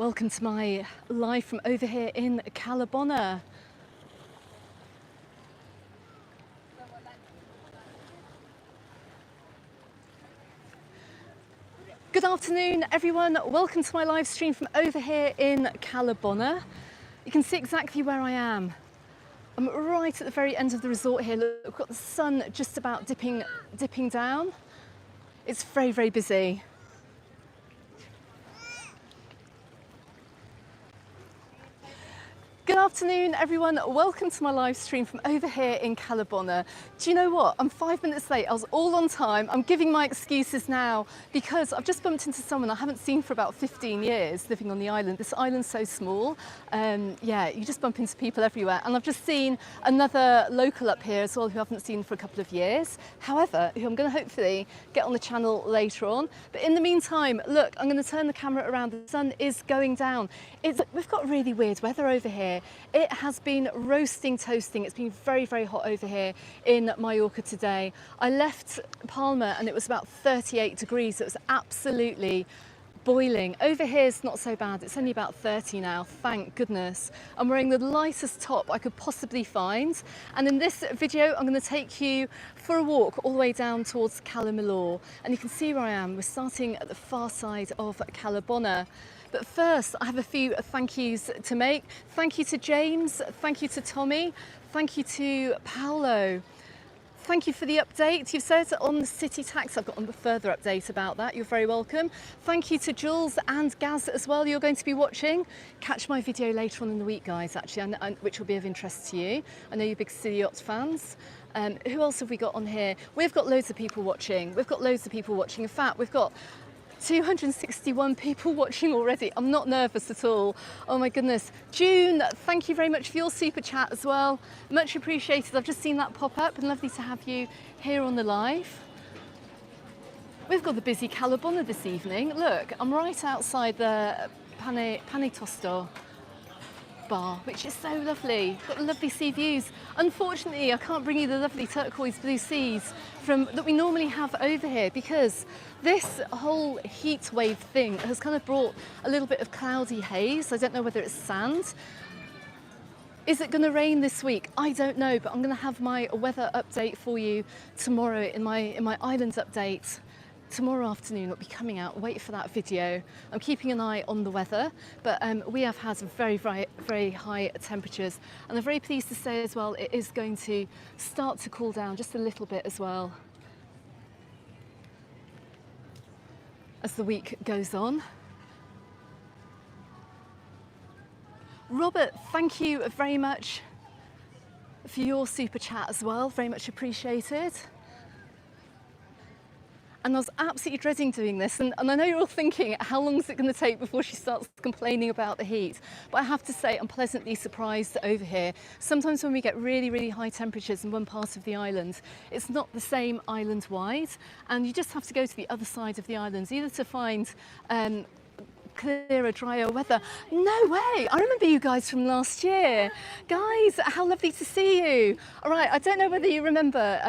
Welcome to my live from over here in Cala Bona. Good afternoon everyone, welcome to my live stream from over here in Cala Bona. You can see exactly where I am. I'm right at the very end of the resort here. Look, we've got the sun just about dipping down. It's very, very busy. Good afternoon everyone, welcome to my live stream from over here in Cala Bona. Do you know what, I'm 5 minutes late, I was all on time. I'm giving my excuses now because I've just bumped into someone I haven't seen for about 15 years living on the island. This island's so small, yeah, you just bump into people everywhere. And I've just seen another local up here as well who I haven't seen for a couple of years. However, who I'm going to hopefully get on the channel later on. But in the meantime, look, I'm going to turn the camera around. The sun is going down. We've got really weird weather over here. It has been roasting, toasting. It's been very, very hot over here in Mallorca today. I left Palma and it was about 38 degrees. It was absolutely boiling. Over here it's not so bad. It's only about 30 now, thank goodness. I'm wearing the lightest top I could possibly find. And in this video, I'm going to take you for a walk all the way down towards Cala Millor. And you can see where I am. We're starting at the far side of Cala Bona. But first, I have a few thank yous to make. Thank you to James, thank you to Tommy, thank you to Paolo. Thank you for the update. You've said on the city tax, I've got a further update about that. You're very welcome. Thank you to Jules and Gaz as well. You're going to be watching. Catch my video later on in the week, guys, actually, which will be of interest to you. I know you're big City Yachts fans. Who else have we got on here? We've got loads of people watching. We've got loads of people watching. In fact, we've got 261 people watching already. I'm not nervous at all. Oh my goodness. June, thank you very much for your super chat as well. Much appreciated. I've just seen that pop up and lovely to have you here on the live. We've got the busy Cala Bona this evening. Look, I'm right outside the Pane Tosto bar, which is so lovely. Got lovely sea views. Unfortunately, I can't bring you the lovely turquoise blue seas that we normally have over here because this whole heat wave thing has kind of brought a little bit of cloudy haze. I don't know whether it's sand. Is it going to rain this week? I don't know, but I'm going to have my weather update for you tomorrow in my islands update. Tomorrow afternoon it'll be coming out. Wait for that video. I'm keeping an eye on the weather, but we have had very, very, very high temperatures, and I'm very pleased to say as well it is going to start to cool down just a little bit as well as the week goes on. Robert, thank you very much for your super chat as well. Very much appreciated. And I was absolutely dreading doing this, and I know you're all thinking, how long is it going to take before she starts complaining about the heat? But I have to say, I'm pleasantly surprised over here. Sometimes when we get really, really high temperatures in one part of the island, it's not the same island-wide, and you just have to go to the other side of the island, either to find clearer, drier weather. No way! I remember you guys from last year. Guys, how lovely to see you. All right, I don't know whether you remember,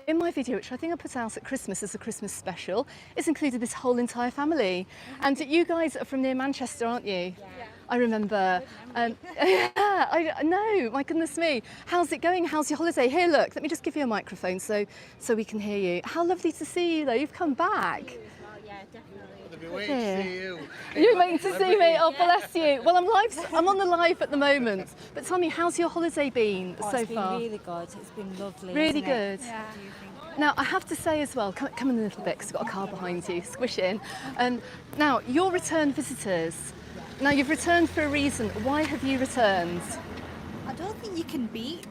in my video, which I think I put out at Christmas as a Christmas special, it's included this whole entire family. And you guys are from near Manchester, aren't you? Yeah. I remember. Yeah, I know, my goodness me. How's it going? How's your holiday? Here, look, let me just give you a microphone so we can hear you. How lovely to see you, though. You've come back. Yeah, definitely. I've been waiting to see you. You're waiting to see me? Oh, bless you. Well, I'm on the live at the moment. But tell me, how's your holiday been so far? It's been really good. It's been lovely. Really good. Yeah. Now, I have to say as well, come in a little bit because we've got a car behind you, squish in. Now, your return visitors. Now, you've returned for a reason. Why have you returned? I don't think you can beat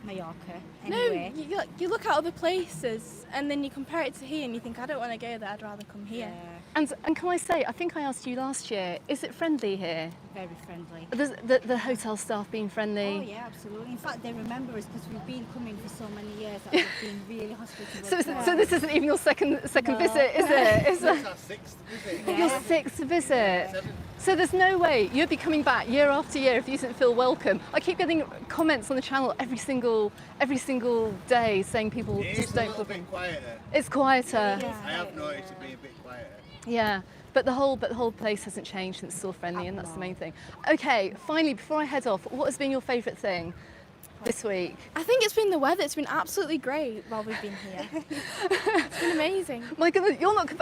Mallorca anyway. No, you look at other places and then you compare it to here and you think, I don't want to go there, I'd rather come here. Yeah. And can I say, I think I asked you last year, is it friendly here? Very friendly. The hotel staff being friendly? Oh yeah, absolutely. In fact, they remember us because we've been coming for so many years that we've been really hospitable. So this isn't even your second visit, is it? It's our sixth visit. Yeah. Your sixth visit? Seven. So there's no way you'd be coming back year after year if you didn't feel welcome. I keep getting comments on the channel every single day saying people just don't feel welcome. It's a little bit quieter. It's quieter. Yeah. I have noticed it being a bit quieter. Yeah. But the whole place hasn't changed and it's still friendly, and that's the main thing. Okay, finally, before I head off, what has been your favourite thing this week? I think it's been the weather. It's been absolutely great while we've been here. It's been amazing. My goodness,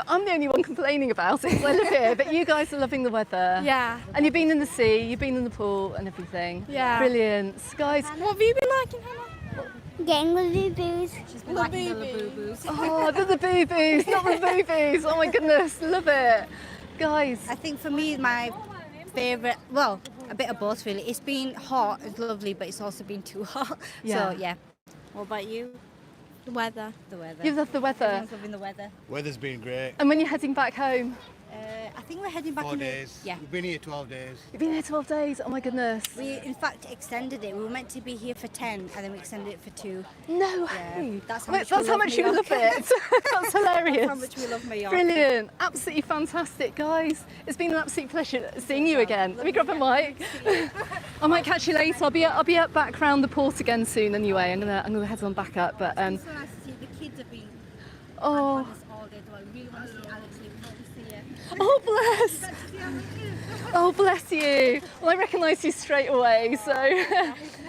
I'm the only one complaining about it because I live here, but you guys are loving the weather. Yeah. And you've been in the sea, you've been in the pool and everything. Yeah. Brilliant. Guys, What have you been liking, Hannah? Getting the boo-boos. She's been liking the boo-boos. oh, the boo-boos, not the boo-boos. Oh my goodness, love it. Guys, I think for me, my favourite, well, a bit of both really. It's been hot, it's lovely, but it's also been too hot. Yeah. So, yeah. What about you? The weather. The weather. you love the weather. Everyone's loving the weather. Weather's been great. And when you're heading back home, I think we're heading back 4 in the- days. Yeah. We've been here 12 days. you've been here 12 days. Oh my goodness. We, in fact, extended it. We were meant to be here for 10, and then we extended it for 2. No Yeah, way. that's how Wait, much we that's how love much you love Mallorca. it. That's hilarious. How much we love Mallorca. Brilliant, absolutely fantastic, guys. It's been an absolute pleasure seeing you again. Let me grab a mic. I might catch you later. I'll be up back round the port again soon. Anyway, I'm gonna head on back up. But It's so nice to see the kids have been oh, on us all day. I really want to see Alex. We hope to see you. oh bless, oh bless you. Well, I recognise you straight away. So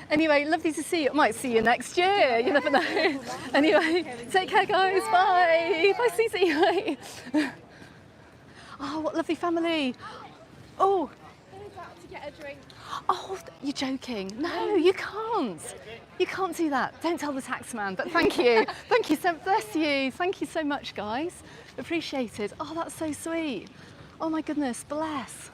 anyway, lovely to see you. I might see you next year. You never know. Anyway, take care, guys. Bye. Bye, Susie. Oh, what lovely family. Oh. To get a drink. Oh, you're joking. No, you can't. You can't do that. Don't tell the taxman, but thank you. Thank you so bless you. Thank you so much, guys. Appreciated. Oh, that's so sweet. Oh my goodness, bless.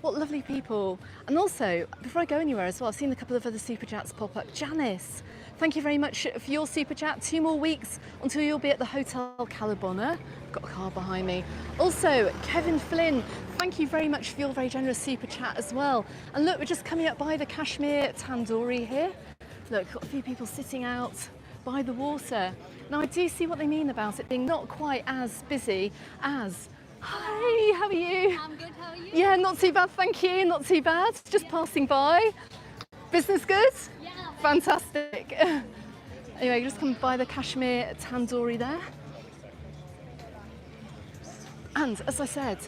What lovely people. And also, before I go anywhere as well, I've seen a couple of other super chats pop up. Janice, thank you very much for your super chat. 2 more weeks until you'll be at the Hotel Cala Bona. Got a car behind me. Also, Kevin Flynn, thank you very much for your very generous super chat as well. And look, we're just coming up by the Kashmir Tandoori here. Look, got a few people sitting out by the water. Now, I do see what they mean about it being not quite as busy as... Hi, how are you? I'm good, how are you? Yeah, not too bad, thank you. Not too bad. Just passing by. Business good? Yeah. Fantastic. Anyway, just come by the Kashmir Tandoori there. And as I said,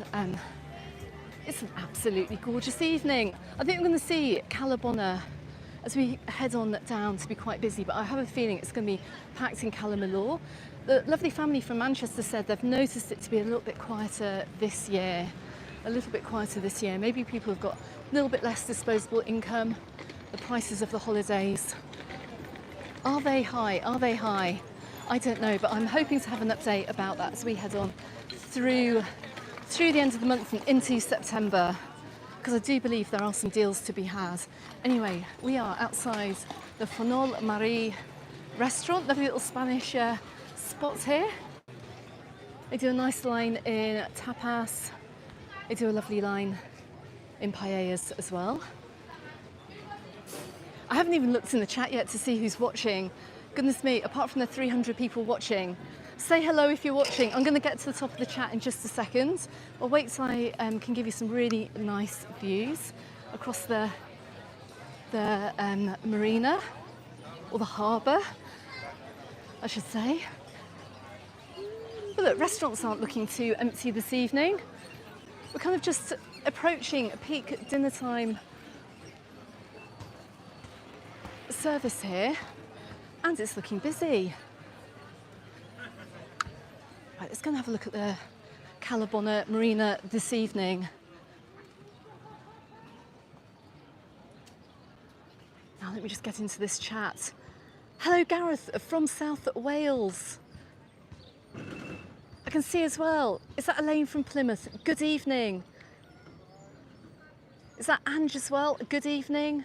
it's an absolutely gorgeous evening. I think I'm going to see Cala Bona as we head on down to be quite busy, but I have a feeling it's going to be packed in Cala Millor. The lovely family from Manchester said they've noticed it to be a little bit quieter this year. A little bit quieter this year. Maybe people have got a little bit less disposable income. The prices of the holidays. Are they high? Are they high? I don't know, but I'm hoping to have an update about that as we head on through the end of the month and into September, because I do believe there are some deals to be had. Anyway, we are outside the Fonol Marie restaurant, lovely little Spanish spot here. They do a nice line in tapas. They do a lovely line in paellas as well. I haven't even looked in the chat yet to see who's watching. Goodness me, apart from the 300 people watching. Say hello if you're watching. I'm going to get to the top of the chat in just a second. I'll wait till I can give you some really nice views across the marina, or the harbour, I should say. But look, restaurants aren't looking too empty this evening. We're kind of just approaching peak dinner time service here, and it's looking busy. Right, let's go and have a look at the Cala Bona Marina this evening. Now let me just get into this chat. Hello Gareth from South Wales. I can see as well. Is that Elaine from Plymouth? Good evening. Is that Ange as well? Good evening.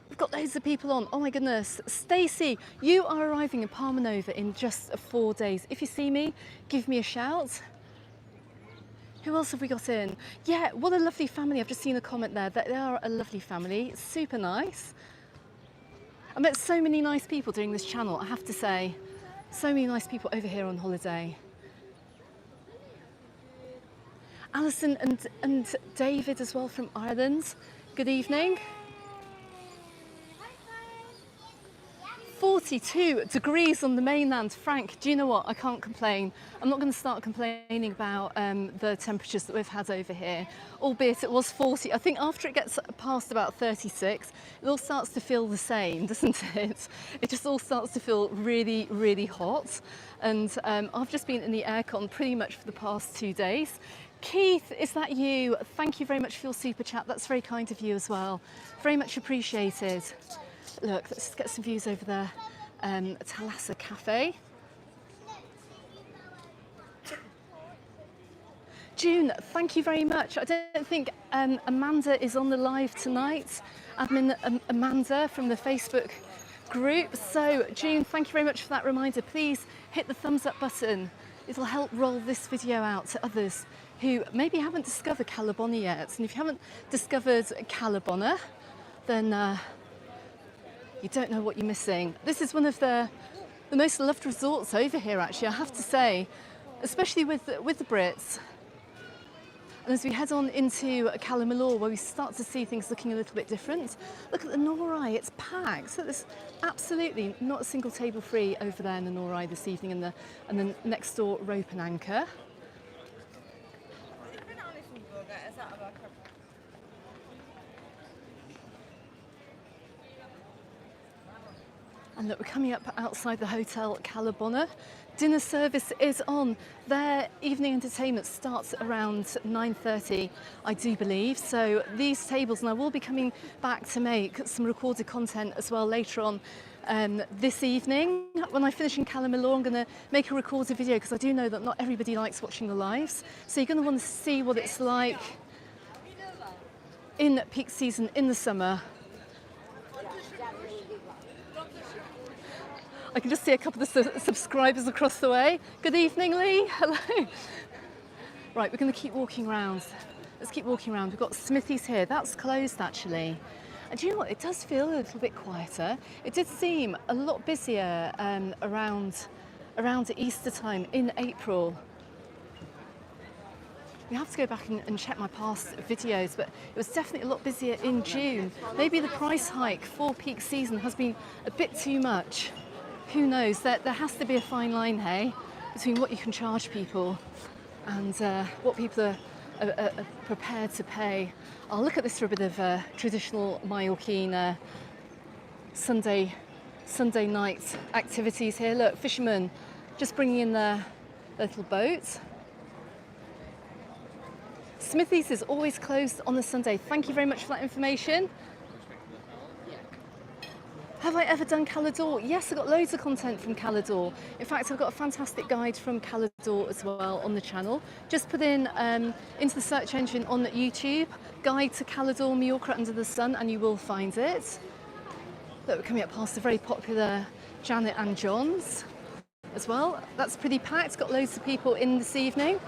We've got loads of people on. Oh my goodness. Stacey, you are arriving in Palma Nova in just 4 days. If you see me, give me a shout. Who else have we got in? Yeah, what a lovely family. I've just seen a comment there that they are a lovely family. Super nice. I met so many nice people doing this channel, I have to say. So many nice people over here on holiday. Alison and David as well from Ireland. Good evening. 42 degrees on the mainland. Frank, do you know what? I can't complain. I'm not going to start complaining about the temperatures that we've had over here, albeit it was 40. I think after it gets past about 36, it all starts to feel the same, doesn't it? It just all starts to feel really, really hot. And I've just been in the aircon pretty much for the past 2 days. Keith, is that you? Thank you very much for your super chat. That's very kind of you as well. Very much appreciated. Look, let's just get some views over there. Thalassa Cafe. June, thank you very much. I don't think Amanda is on the live tonight. Admin Amanda from the Facebook group. So June, thank you very much for that reminder. Please hit the thumbs up button. It'll help roll this video out to others who maybe haven't discovered Cala Bona yet. And if you haven't discovered Cala Bona, then you don't know what you're missing. This is one of the most loved resorts over here, actually, I have to say, especially with the Brits. And as we head on into Cala Millor, where we start to see things looking a little bit different, look at the Norai, it's packed. So there's absolutely not a single table free over there in the Norai this evening, and the next door Rope and Anchor. And look, we're coming up outside the hotel Cala Bona. Dinner service is on. Their evening entertainment starts around 9:30, I do believe. So these tables, and I will be coming back to make some recorded content as well later on this evening. When I finish in Cala Millor, I'm going to make a recorded video because I do know that not everybody likes watching the lives. So you're going to want to see what it's like in peak season in the summer. I can just see a couple of subscribers across the way. Good evening, Lee. Hello. Right, we're going to keep walking around. Let's keep walking around. We've got Smithy's here. That's closed, actually. And do you know what? It does feel a little bit quieter. It did seem a lot busier around Easter time in April. We have to go back and check my past videos, but it was definitely a lot busier in June. Maybe the price hike for peak season has been a bit too much. Who knows? There has to be a fine line, hey, between what you can charge people and what people are prepared to pay. I'll look at this for a bit of traditional Mallorquin Sunday night activities here. Look, fishermen just bringing in their little boat. Smithy's is always closed on a Sunday. Thank you very much for that information. Have I ever done Cala d'Or? Yes, I've got loads of content from Cala d'Or. In fact, I've got a fantastic guide from Cala d'Or as well on the channel. Just put in into the search engine on YouTube, Guide to Cala d'Or Majorca Under the Sun, and you will find it. Look, we're coming up past the very popular Janet and John's as well. That's pretty packed, got loads of people in this evening.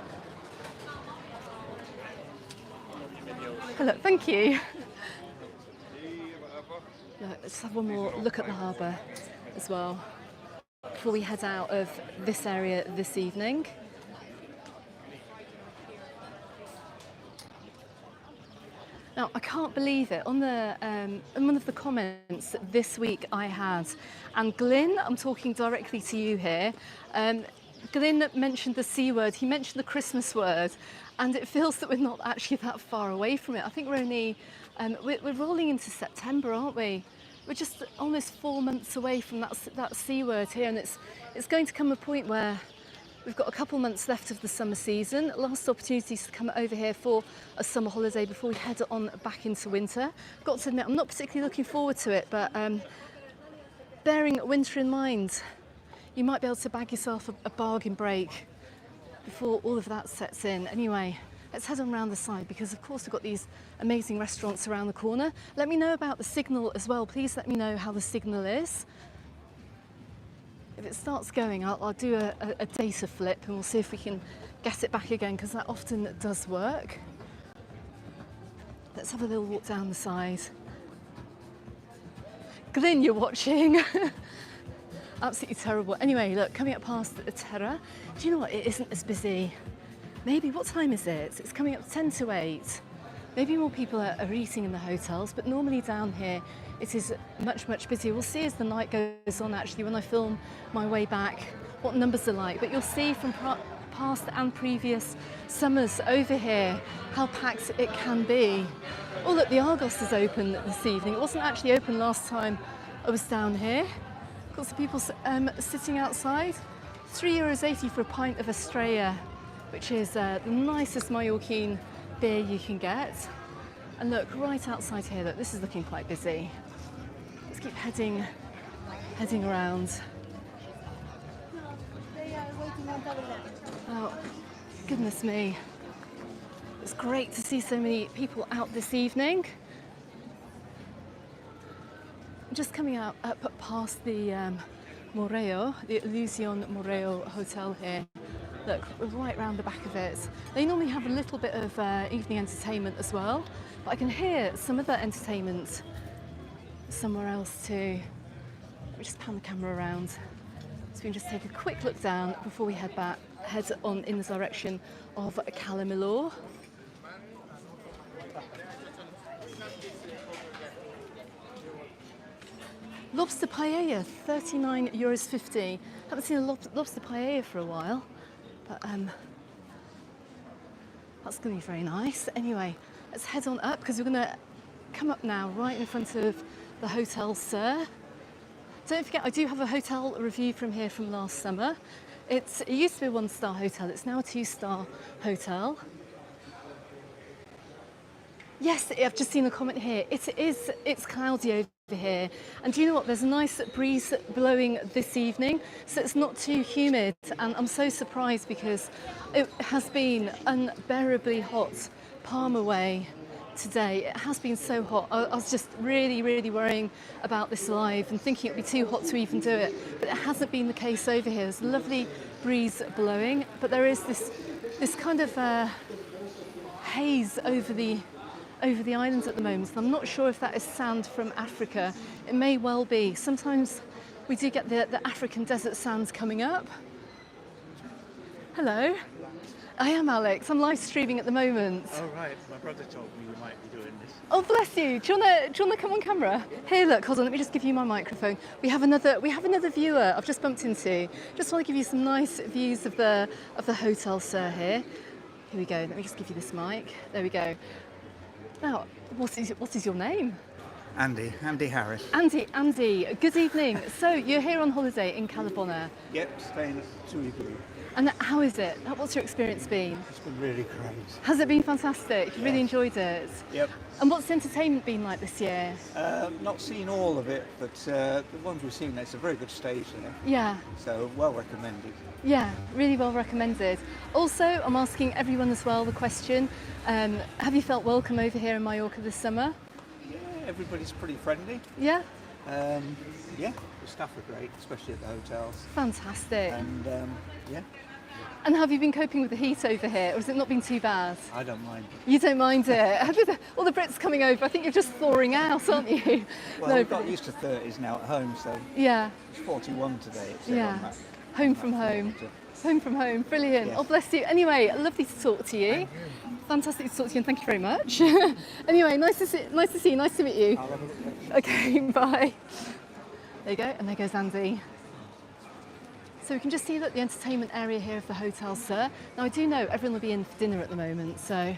Hello, thank you. Let's have one more look at the harbour as well before we head out of this area this evening. Now, I can't believe it. On one of the comments this week I had, and Glyn, I'm talking directly to you here, Glyn mentioned the C word, he mentioned the Christmas word, and it feels that we're not actually that far away from it. I think we're only, we're rolling into September, aren't we? We're just almost 4 months away from that C word here, and it's going to come a point where we've got a couple months left of the summer season. Last opportunities to come over here for a summer holiday before we head on back into winter. I've got to admit, I'm not particularly looking forward to it, but bearing winter in mind, you might be able to bag yourself a bargain break before all of that sets in. Anyway, let's head on around the side because of course we've got these amazing restaurants around the corner. Let me know about the signal as well. Please let me know how the signal is. If it starts going, I'll do a data flip and we'll see if we can get it back again because that often does work. Let's have a little walk down the side. Glyn, you're watching. Absolutely terrible. Anyway, look, coming up past the Terra. Do you know what? It isn't as busy. Maybe, what time is it? It's coming up 10 to 8. Maybe more people are eating in the hotels, but normally down here it is much, much busier. We'll see as the night goes on, actually, when I film my way back, what numbers are like. But you'll see from past and previous summers over here how packed it can be. Oh look, the Argos is open this evening. It wasn't actually open last time I was down here. Got some people sitting outside. €3.80 for a pint of Estrella, which is the nicest Mallorquin beer you can get. And look, right outside here, look, this is looking quite busy. Let's keep heading around. Oh, goodness me. It's great to see so many people out this evening. Just coming up past the Moreo, the Illusion Moreo Hotel here. Look, we're right round the back of it. They normally have a little bit of evening entertainment as well, but I can hear some other entertainment somewhere else too. Let me just pan the camera around so we can just take a quick look down before we head on in the direction of Cala Millor. Lobster paella, €39.50. Haven't seen a lobster paella for a while, but that's going to be very nice. Anyway, let's head on up because we're going to come up now right in front of the Hotel Sir. Don't forget, I do have a hotel review from here from last summer. It used to be a 1-star hotel, it's now a 2-star hotel. Yes, I've just seen a comment here. It's cloudy over here. And do you know what? There's a nice breeze blowing this evening, so it's not too humid. And I'm so surprised because it has been unbearably hot Palmer Way today. It has been so hot. I was just really, really worrying about this live and thinking it'd be too hot to even do it. But it hasn't been the case over here. There's a lovely breeze blowing, but there is this kind of haze over the islands at the moment. And I'm not sure if that is sand from Africa. It may well be. Sometimes we do get the African desert sands coming up. Hello. I am Alex. I'm live streaming at the moment. Oh, right. My brother told me you might be doing this. Oh, bless you. Do you want to come on camera? Here, look, hold on. Let me just give you my microphone. We have another viewer I've just bumped into. Just want to give you some nice views of the Hotel Sir here. Here we go. Let me just give you this mic. There we go. Now, what is your name? Andy Harris. Andy, good evening. So you're here on holiday in Cala Bona. Yep, staying at Tui Blue. And how is it? What's your experience been? It's been really great. Has it been fantastic? You really enjoyed it? Yep. And what's the entertainment been like this year? Not seen all of it, but the ones we've seen, it's a very good stage there. Yeah. So well recommended. Yeah, really well recommended. Also, I'm asking everyone as well the question, have you felt welcome over here in Mallorca this summer? Yeah, everybody's pretty friendly. Yeah? Yeah, the staff are great, especially at the hotels. Fantastic. And yeah. And have you been coping with the heat over here, or has it not been too bad? I don't mind. You don't mind it? All the Brits coming over, I think you're just thawing out, aren't you? Well, we've got used to 30s now at home, so yeah. it's 41 today. It's Yeah. Home from home. Home from home, brilliant. Yes. Oh, bless you. Anyway, lovely to talk to you. Fantastic to talk to you, and thank you very much. Anyway, nice to see you, nice to meet you. I'll have a look. Okay, bye. There you go, and there goes Andy. So we can just see, look, the entertainment area here of the Hotel Sir. Now, I do know everyone will be in for dinner at the moment, so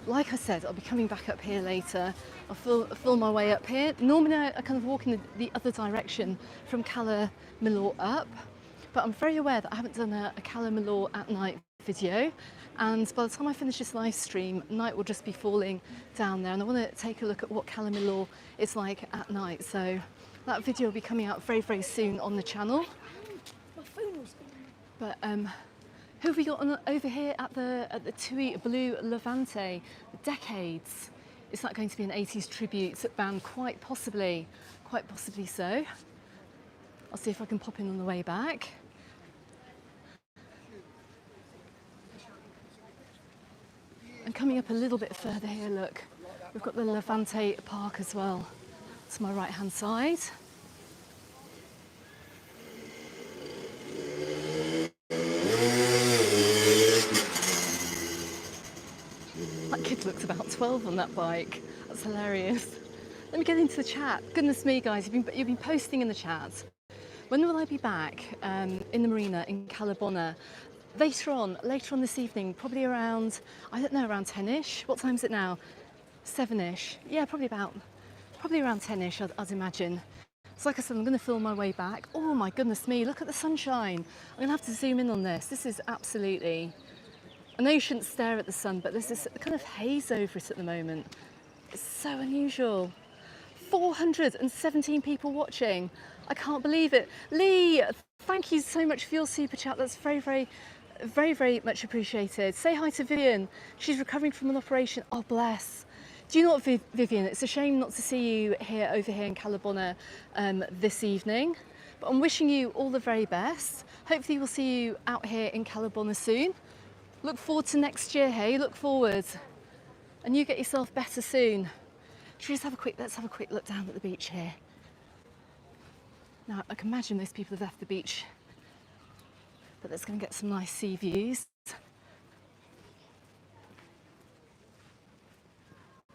like I said, I'll be coming back up here later. I'll fill my way up here. Normally, I kind of walk in the other direction from Cala Millor up, but I'm very aware that I haven't done a Cala Millor at night video, and by the time I finish this live stream, night will just be falling down there, and I want to take a look at what Cala Millor is like at night. So that video will be coming out very, very soon on the channel. But who have we got over here at the Tui Blue Levante? Decades. Is that going to be an 80s tribute band? Quite possibly so. I'll see if I can pop in on the way back. And coming up a little bit further here, look, we've got the Levante Park as well to my right hand side. That kid Steve looks about 12 on that bike. That's hilarious. Let me get into the chat. Goodness me, guys, you've been posting in the chat. When will I be back in the marina in Cala Bona? Later on this evening, probably around, I don't know, around 10ish. What time is it now? 7ish. Yeah, probably around 10ish, I'd imagine. So like I said, I'm going to film my way back. Oh my goodness me, look at the sunshine. I'm going to have to zoom in on this. This is absolutely, I know you shouldn't stare at the sun, but there's this kind of haze over it at the moment. It's so unusual. 417 people watching. I can't believe it. Lee, thank you so much for your super chat. That's very much appreciated. Say hi to Vivian. She's recovering from an operation. Oh, bless. Do you know what, Vivian? It's a shame not to see you over here in Cala Bona this evening, but I'm wishing you all the very best. Hopefully we'll see you out here in Cala Bona soon. Look forward to next year, hey? Look forward. And you get yourself better soon. Should we just let's have a quick look down at the beach here. Now, I can imagine most people have left the beach, but let's go and get some nice sea views.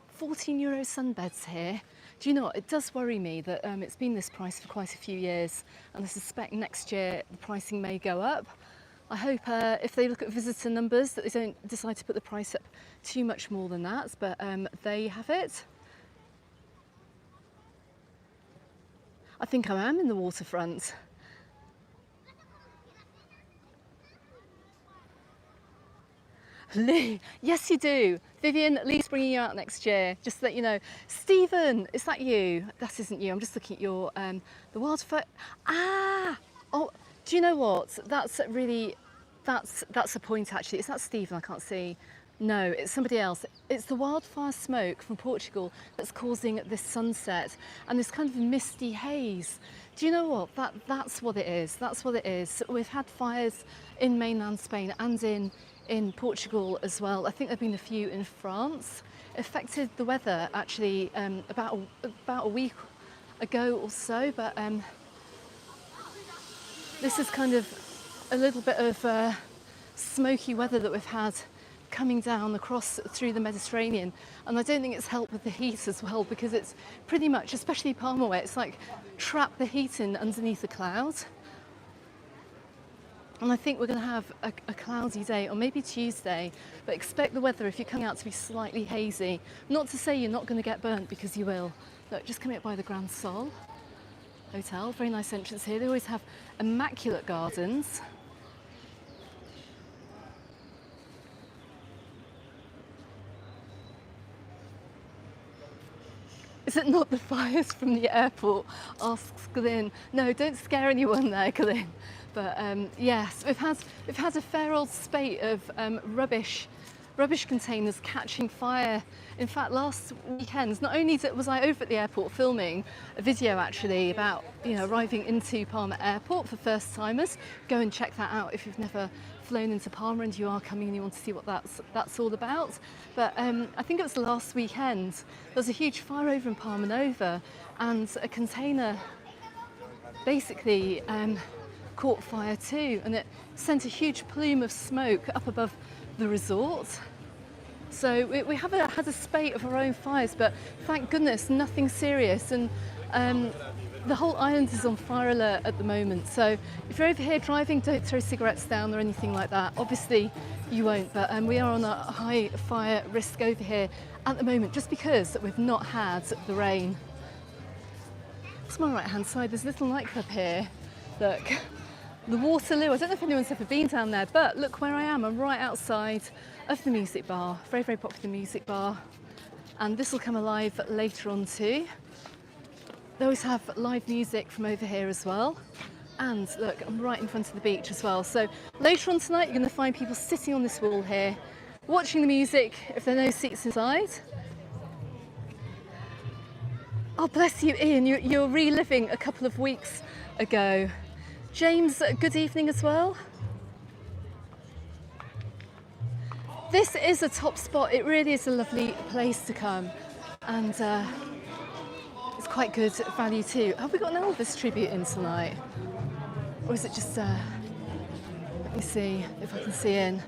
14 euro sunbeds here. Do you know what? It does worry me that it's been this price for quite a few years, and I suspect next year the pricing may go up. I hope if they look at visitor numbers that they don't decide to put the price up too much more than that, but there you have it. I think I am in the waterfront. Lee, yes you do. Vivian, Lee's bringing you out next year, just to let you know. Stephen, is that you? That isn't you, I'm just looking at your, the wildfire. Ah, oh, do you know what? That's a point actually. Is that Stephen? I can't see. No, it's somebody else. It's the wildfire smoke from Portugal that's causing this sunset and this kind of misty haze. Do you know what? That's what it is. That's what it is. We've had fires in mainland Spain and in Portugal as well. I think there've been a few in France. It affected the weather actually about a week ago or so, but this is kind of a little bit of smoky weather that we've had coming down across through the Mediterranean, and I don't think it's helped with the heat as well, because it's pretty much, especially Palma way, it's like trap the heat in underneath the cloud. And I think we're going to have a cloudy day, or maybe Tuesday, but expect the weather, if you're coming out, to be slightly hazy. Not to say you're not going to get burnt, because you will. Look, just coming up by the Grand Sol Hotel, very nice entrance here. They always have immaculate gardens. Is it not the fires from the airport? Asks Glyn. No, don't scare anyone there, Glyn. But yes, we've had a fair old spate of rubbish containers catching fire. In fact, last weekend, not only was I over at the airport filming a video actually about arriving into Palma Airport for first timers. Go and check that out if you've never flown into Palma and you are coming and you want to see what that's all about. But I think it was last weekend, there was a huge fire over in Palma Nova, and a container basically caught fire too, and it sent a huge plume of smoke up above the resort. So we have had a spate of our own fires, but thank goodness nothing serious, and the whole island is on fire alert at the moment. So if you're over here driving, don't throw cigarettes down or anything like that. Obviously you won't, but we are on a high fire risk over here at the moment, just because we've not had the rain. To my right hand side, there's a little nightclub here. Look, the Waterloo. I don't know if anyone's ever been down there, but look where I am. I'm right outside of the music bar, very popular music bar, and this will come alive later on too. They always have live music from over here as well. And look, I'm right in front of the beach as well. So later on tonight, you're going to find people sitting on this wall here, watching the music if there are no seats inside. Oh, bless you, Ian, you're reliving a couple of weeks ago. James, good evening as well. This is a top spot. It really is a lovely place to come. And it's quite good value too. Have we got an Elvis tribute in tonight? Or is it just, let me see if I can see in.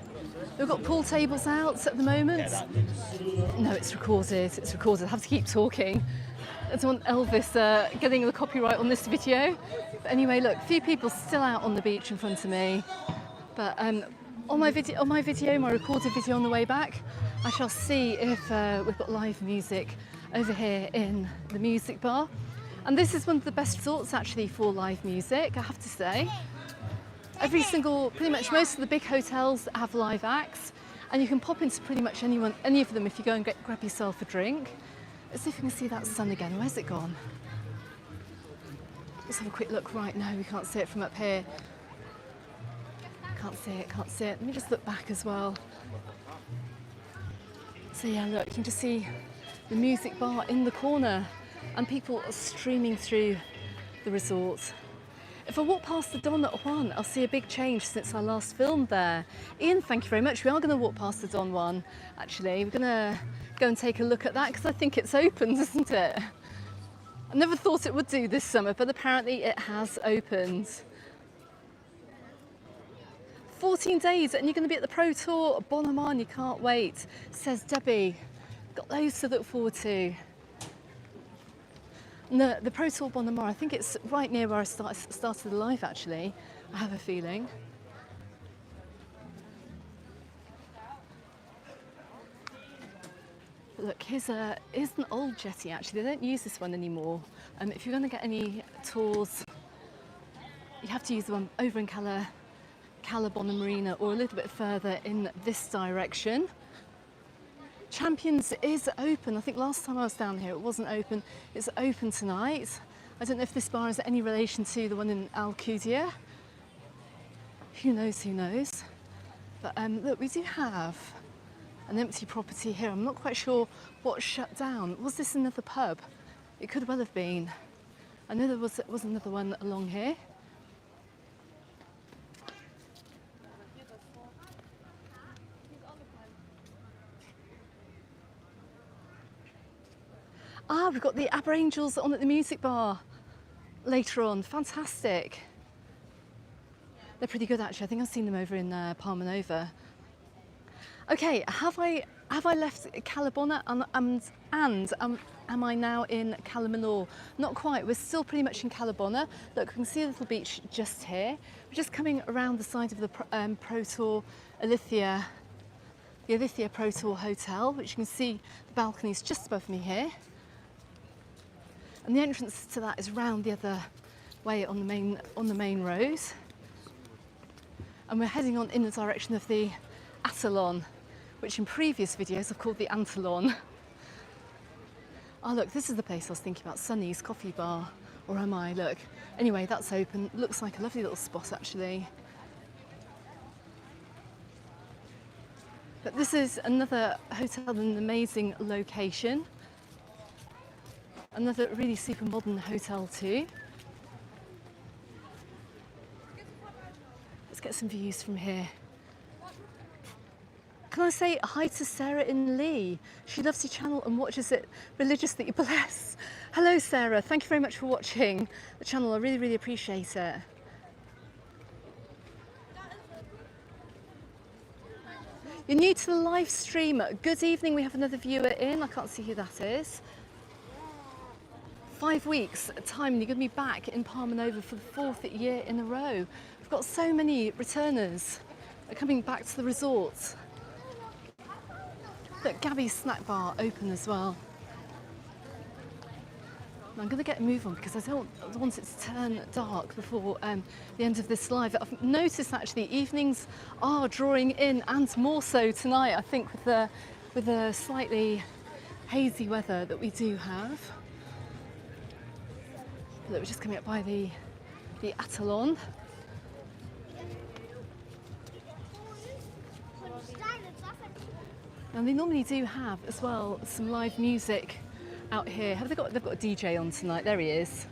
We've got pool tables out at the moment. No, it's recorded. It's recorded. I have to keep talking. I don't want Elvis getting the copyright on this video. But anyway, look, a few people still out on the beach in front of me. But on my recorded video on the way back, I shall see if we've got live music over here in the music bar. And this is one of the best resorts actually for live music, I have to say. Pretty much most of the big hotels have live acts, and you can pop into pretty much any of them if you go and grab yourself a drink. Let's see if we can see that sun again. Where's it gone? Let's have a quick look right now. We can't see it from up here. Can't see it. Let me just look back as well. So yeah, look, you can just see the music bar in the corner and people are streaming through the resort. If I walk past the Don at 1, I'll see a big change since I last filmed there. Ian, thank you very much. We are going to walk past the Don 1, actually. We're going to go and take a look at that because I think it's opened, isn't it? I never thought it would do this summer, but apparently it has opened. 14 days and you're going to be at the Pro Tour Bona Cala, you can't wait, says Debbie. Got loads to look forward to. No, the Pro Tour Bona Cala, I think it's right near where I started the live actually, I have a feeling. But look, here's an old jetty actually, they don't use this one anymore. If you're going to get any tours, you have to use the one over in Cala Bona Marina or a little bit further in this direction. Champions is open. I think last time I was down here it wasn't open. It's open tonight. I don't know if this bar has any relation to the one in Alcudia. Who knows. But look, we do have an empty property here. I'm not quite sure what shut down. Was this another pub? It could well have been. I know there was another one along here. We've got the Aber Angels on at the music bar later on. Fantastic. They're pretty good actually. I think I've seen them over in Palma Nova. Okay, have I left Cala Bona and am I now in Cala Millor? Not quite. We're still pretty much in Cala Bona. Look, we can see a little beach just here. We're just coming around the side of the Pro Tour the Alithia Pro Tour Hotel, which you can see the balconies just above me here. And the entrance to that is round the other way on the main road. And we're heading on in the direction of the Atolon, which in previous videos I've called the Antolon. Oh look, this is the place I was thinking about, Sunny's Coffee Bar, or am I? Look. Anyway, that's open. Looks like a lovely little spot actually. But this is another hotel in an amazing location. Another really super modern hotel too. Let's get some views from here. Can I say hi to Sarah in Lee? She loves your channel and watches it religiously. Bless. Hello Sarah, thank you very much for watching the channel. I really, really appreciate it. You're new to the live stream. Good evening, we have another viewer in. I can't see who that is. 5 weeks time and you're going to be back in Palma Nova for the 4th year in a row. We've got so many returners coming back to the resort. Look, Gabby's snack bar open as well. And I'm going to get a move on because I don't want it to turn dark before the end of this live. I've noticed actually evenings are drawing in and more so tonight, I think, with the slightly hazy weather that we do have. Look, we're just coming up by the Atolon. And they normally do have as well some live music out here. They've got a DJ on tonight. There he is.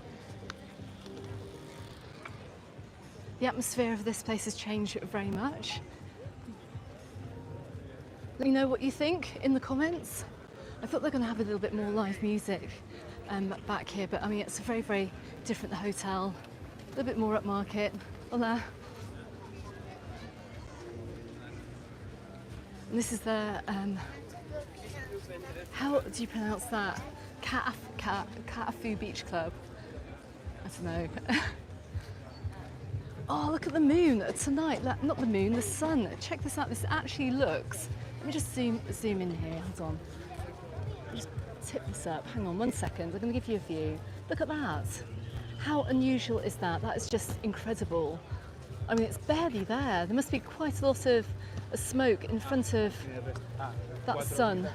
The atmosphere of this place has changed very much. Let me know what you think in the comments. I thought they're going to have a little bit more live music back here, but I mean it's a very, very different hotel. A little bit more upmarket. Hola. And this is the, how do you pronounce that? Ka'afu Beach Club. I don't know. Oh, look at the moon tonight. Not the moon, the sun. Check this out. This actually looks, let me just zoom in here. Hold on. Just tip this up. Hang on 1 second. I'm going to give you a view. Look at that. How unusual is that? That is just incredible. I mean, it's barely there. There must be quite a lot of smoke in front of that sun.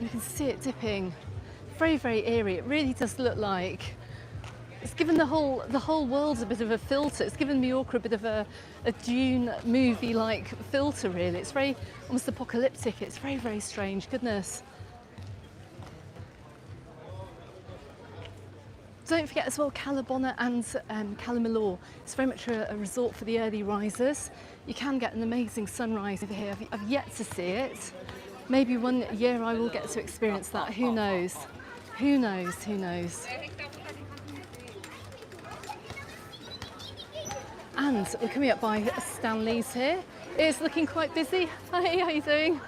You can see it dipping. Very, very eerie. It really does look like it's given the whole world a bit of a filter. It's given Mallorca a bit of a Dune movie-like filter, really. It's very almost apocalyptic. It's very, very strange. Goodness. Don't forget as well Cala Bona and Cala Millor. It's very much a resort for the early risers. You can get an amazing sunrise over here. I've yet to see it. Maybe one year I will get to experience that. Who knows? Who knows? Who knows? And we're coming up by Stanley's here. It's looking quite busy. Hi, how are you doing?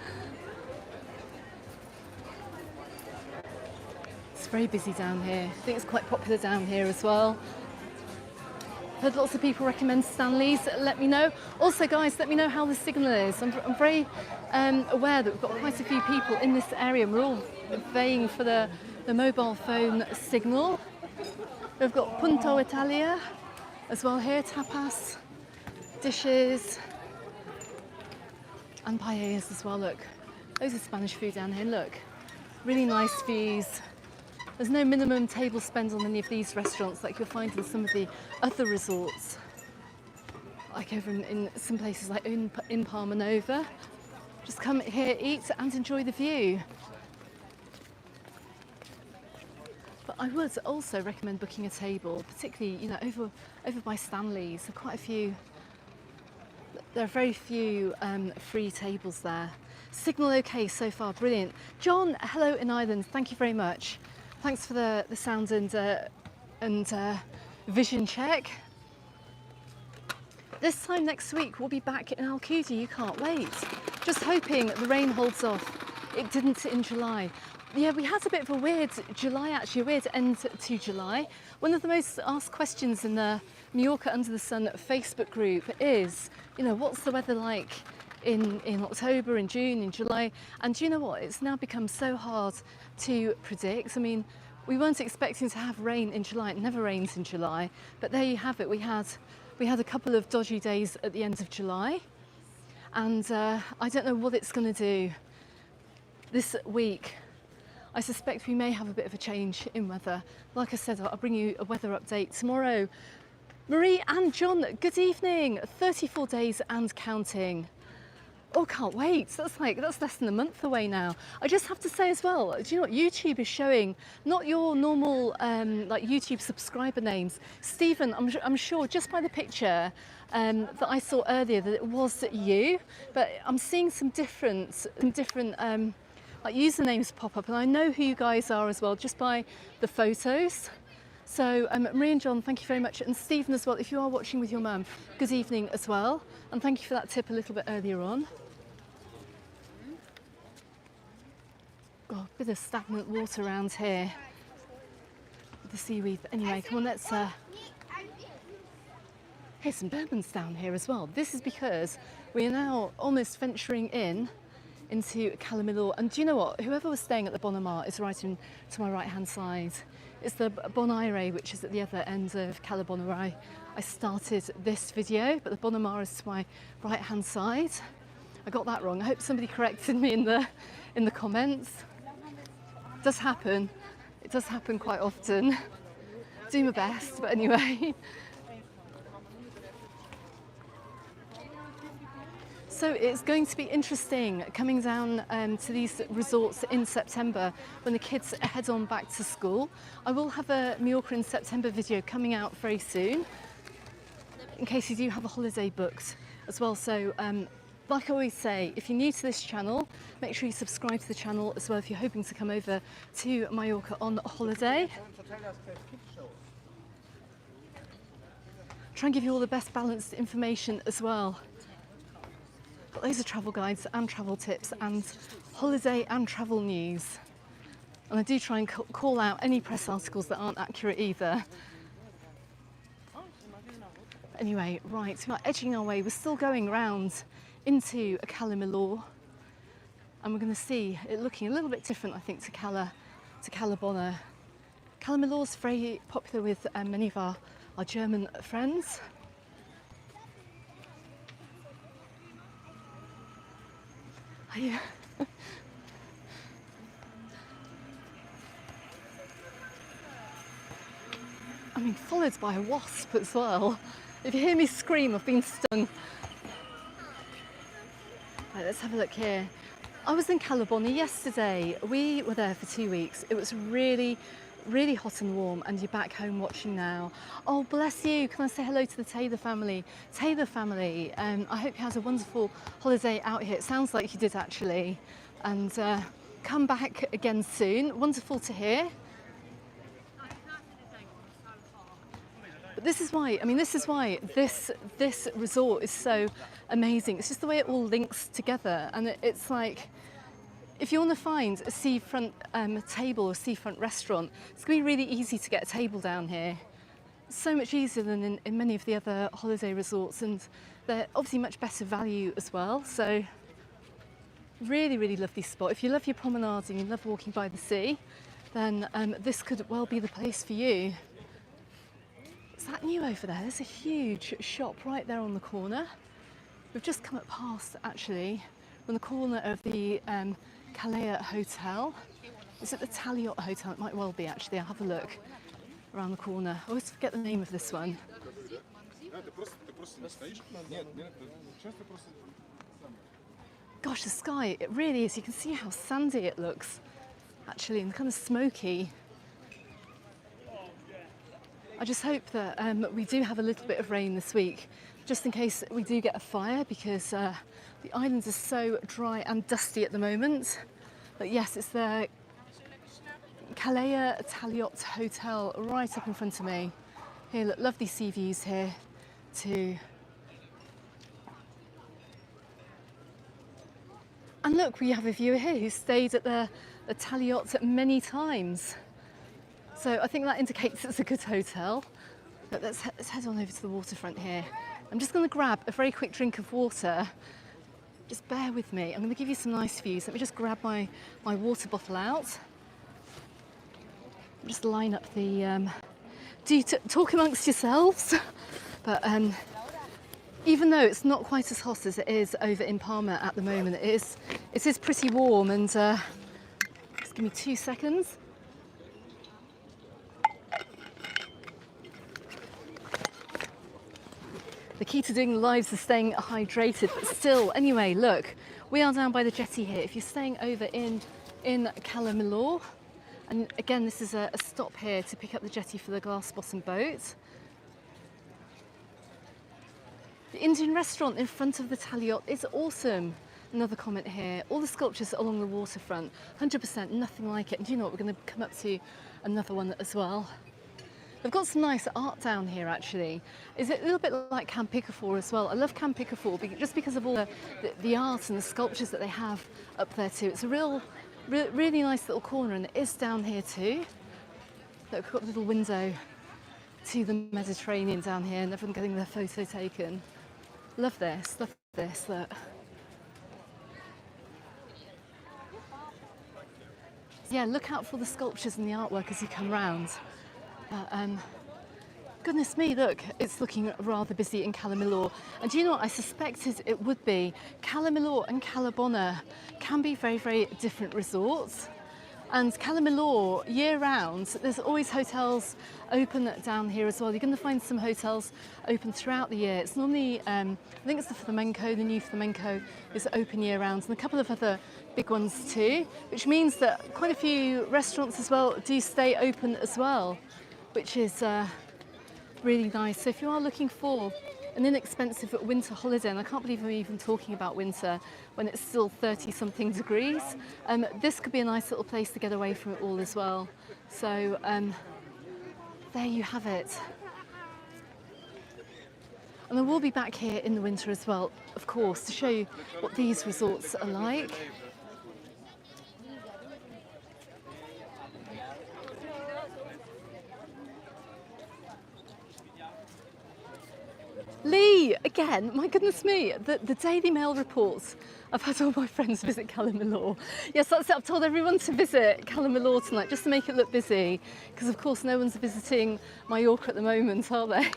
It's very busy down here. I think it's quite popular down here as well. Heard lots of people recommend Stanley's. Let me know. Also, guys, let me know how the signal is. I'm very aware that we've got quite a few people in this area and we're all vying for the mobile phone signal. We've got Punto Italia as well here, tapas, dishes, and paellas as well. Look, loads of Spanish food down here. Look, really nice views. There's no minimum table spend on any of these restaurants like you'll find in some of the other resorts, like over in some places like in Palma Nova. Just come here, eat and enjoy the view. But I would also recommend booking a table, particularly, you know, over by Stanley's. There are quite a few. There are very few free tables there. Signal okay so far, brilliant. John, hello in Ireland. Thank you very much. Thanks for the sound and vision check. This time next week we'll be back in Alcudia. You can't wait. Just hoping the rain holds off. It didn't in July. Yeah, we had a bit of a weird July, actually, a weird end to July. One of the most asked questions in the Mallorca Under the Sun Facebook group is, you know, what's the weather like in October, in June, in July? And do you know what? It's now become so hard to predict. I mean, we weren't expecting to have rain in July. It never rains in July. But there you have it. We had a couple of dodgy days at the end of July. And I don't know what it's going to do this week. I suspect we may have a bit of a change in weather. Like I said, I'll bring you a weather update tomorrow. Marie and John, good evening. 34 days and counting. Oh, can't wait. That's less than a month away now. I just have to say as well, do you know what? YouTube is showing not your normal like YouTube subscriber names. Stephen, I'm sure just by the picture that I saw earlier that it was you, but I'm seeing some different like usernames pop up, and I know who you guys are as well just by the photos. So Marie and John, thank you very much, and Stephen as well, if you are watching with your mum, good evening as well, and thank you for that tip a little bit earlier on. Got a bit of stagnant water around here with the seaweed. But anyway, come on, let's here's some bourbons down here as well. This is because we are now almost venturing into Cala Millor. And do you know what? Whoever was staying at the Bona Mar is right to my right-hand side. It's the Bona Cala, which is at the other end of Cala Bona where I started this video, but the Bona Mar is to my right-hand side. I got that wrong. I hope somebody corrected me in the comments. It does happen. It does happen quite often. Do my best, but anyway. So it's going to be interesting coming down to these resorts in September when the kids head on back to school. I will have a Mallorca in September video coming out very soon in case you do have a holiday booked as well. So like I always say, if you're new to this channel, make sure you subscribe to the channel as well if you're hoping to come over to Mallorca on holiday. Try and give you all the best balanced information as well. Got loads of travel guides and travel tips and holiday and travel news. And I do try and call out any press articles that aren't accurate either. Anyway, right, we're edging our way. We're still going round into Cala Millor, and we're going to see it looking a little bit different, I think, to Cala Bona. Cala Millor is very popular with many of our German friends. Yeah. I mean, followed by a wasp as well. If you hear me scream, I've been stung. Right, let's have a look here. I was in Cala Bona yesterday. We were there for 2 weeks. It was really, really hot and warm, and you're back home watching now. Oh, bless you. Can I say hello to the Taylor family? Taylor family, I hope you had a wonderful holiday out here. It sounds like you did, actually. And come back again soon. Wonderful to hear. But this is why, I mean, this is why this resort is so amazing. It's just the way it all links together. And it's like, if you want to find a seafront table or seafront restaurant, it's going to be really easy to get a table down here. It's so much easier than in many of the other holiday resorts, and they're obviously much better value as well. So really, really lovely spot. If you love your promenading, you love walking by the sea, then this could well be the place for you. Is that new over there? There's a huge shop right there on the corner. We've just come up past, actually, on the corner of the Cala Hotel. Is it the Taliot Hotel? It might well be, actually. I'll have a look around the corner. I always forget the name of this one. Gosh, the sky, it really is. You can see how sandy it looks, actually, and kind of smoky. I just hope that we do have a little bit of rain this week, just in case we do get a fire, because the islands are so dry and dusty at the moment. But yes, it's the Cala Taliot Hotel right up in front of me. Here, look, lovely sea views here too. And look, we have a viewer here who stayed at the Taliot many times. So I think that indicates it's a good hotel. But let's head on over to the waterfront here. I'm just going to grab a very quick drink of water. Just bear with me. I'm going to give you some nice views. Let me just grab my water bottle out. Just line up the... do talk amongst yourselves. But even though it's not quite as hot as it is over in Palma at the moment, it is pretty warm. And just give me 2 seconds. The key to doing lives is staying hydrated, but still, anyway, look, we are down by the jetty here. If you're staying over in Cala Millor, and again, this is a stop here to pick up the jetty for the glass bottom boat. The Indian restaurant in front of the Taliot is awesome. Another comment here. All the sculptures along the waterfront, 100% nothing like it. And do you know what? We're going to come up to another one as well. They've got some nice art down here, actually. Is it a little bit like Camp Picafor as well? I love Camp Picafor just because of all the art and the sculptures that they have up there too. It's a really nice little corner, and it is down here too. Look, we've got a little window to the Mediterranean down here, and everyone getting their photo taken. Love this, look. Yeah, look out for the sculptures and the artwork as you come round. Goodness me, look, it's looking rather busy in Cala Millor. And do you know what? I suspected it would be. Cala Millor and Cala Bona can be very, very different resorts. And Cala Millor, year round, there's always hotels open down here as well. You're going to find some hotels open throughout the year. It's normally, I think it's the Flamenco, the new Flamenco is open year round, and a couple of other big ones too, which means that quite a few restaurants as well do stay open as well, which is really nice. So if you are looking for an inexpensive winter holiday, and I can't believe I'm even talking about winter when it's still 30-something degrees, this could be a nice little place to get away from it all as well. So there you have it. And I will be back here in the winter as well, of course, to show you what these resorts are like. Lee, again, my goodness me, the Daily Mail reports I've had all my friends visit Cala Millor. Yes, that's it. I've told everyone to visit Cala Millor tonight just to make it look busy, because of course no one's visiting Mallorca at the moment, are they?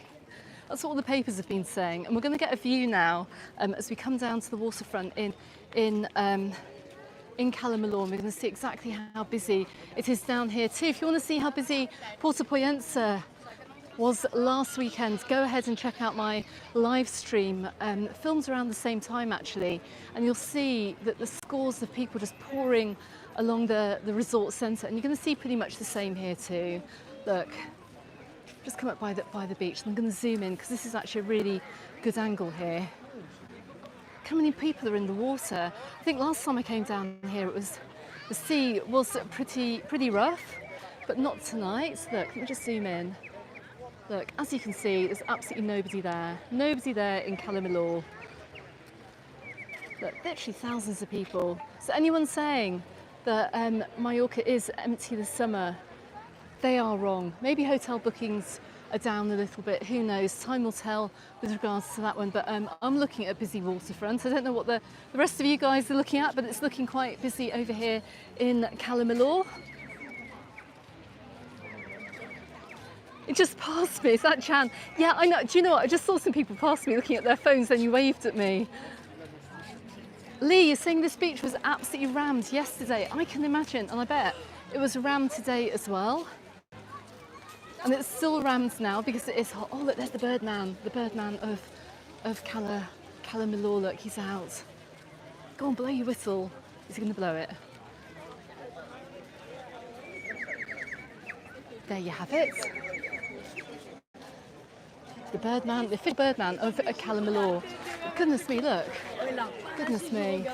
That's what all the papers have been saying. And we're going to get a view now as we come down to the waterfront in Cala Millor. We're going to see exactly how busy it is down here too. If you want to see how busy Porto Poyensa was last weekend, go ahead and check out my live stream. Filmed around the same time actually, and you'll see that the scores of people just pouring along the resort centre, and you're going to see pretty much the same here too. Look, just come up by the beach, and I'm going to zoom in because this is actually a really good angle here. Look how many people are in the water. I think last time I came down here, the sea was pretty rough, but not tonight. Look, let me just zoom in. Look, as you can see, there's absolutely nobody there. Nobody there in Cala Millor. Look, literally thousands of people. So anyone saying that Mallorca is empty this summer, they are wrong. Maybe hotel bookings are down a little bit, who knows? Time will tell with regards to that one. But I'm looking at a busy waterfront. I don't know what the rest of you guys are looking at, but it's looking quite busy over here in Cala Millor. It just passed me, is that Chan? Yeah, I know, do you know what? I just saw some people pass me looking at their phones and you waved at me. Lee, you're saying this beach was absolutely rammed yesterday. I can imagine, and I bet it was rammed today as well. And it's still rammed now because it is hot. Oh, look, there's the Birdman of Cala Millor. Look, he's out. Go on, blow your whistle. Is he going to blow it? There you have it. The Birdman, the fifth Birdman of Cala Millor. Goodness me, look. Goodness me.